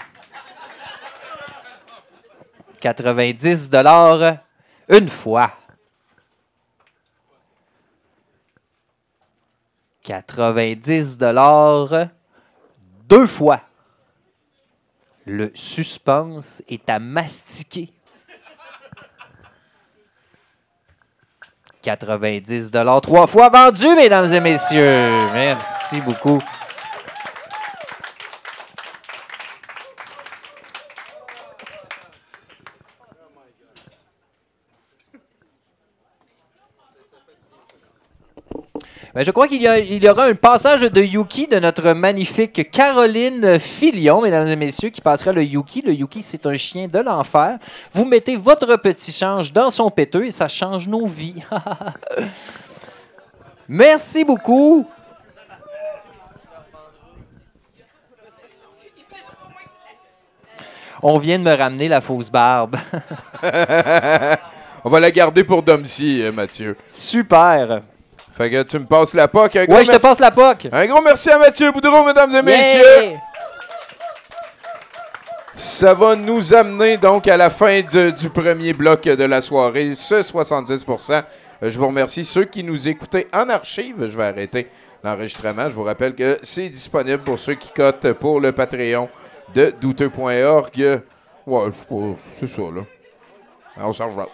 90 $ une fois. 90 $ deux fois. Le suspense est à mastiquer. 90 $ trois fois vendu, mesdames et messieurs. Merci beaucoup. Ben, je crois qu'il y aura un passage de Yuki de notre magnifique Caroline Filion, mesdames et messieurs, qui passera le Yuki. Le Yuki, c'est un chien de l'enfer. Vous mettez votre petit change dans son péteux et ça change nos vies. Merci beaucoup. On vient de me ramener la fausse barbe. On va la garder pour Domcy, Mathieu. Super. Fait que tu me passes la POC. Oui, je te passe la POC. Un gros merci à Mathieu Boudreau, mesdames et messieurs. Ça va nous amener donc à la fin du premier bloc de la soirée, ce 70%. Je vous remercie ceux qui nous écoutaient en archive. Je vais arrêter l'enregistrement. Je vous rappelle que c'est disponible pour ceux qui cotent pour le Patreon de douteux.org. Ouais, c'est ça, là. On s'en revoit.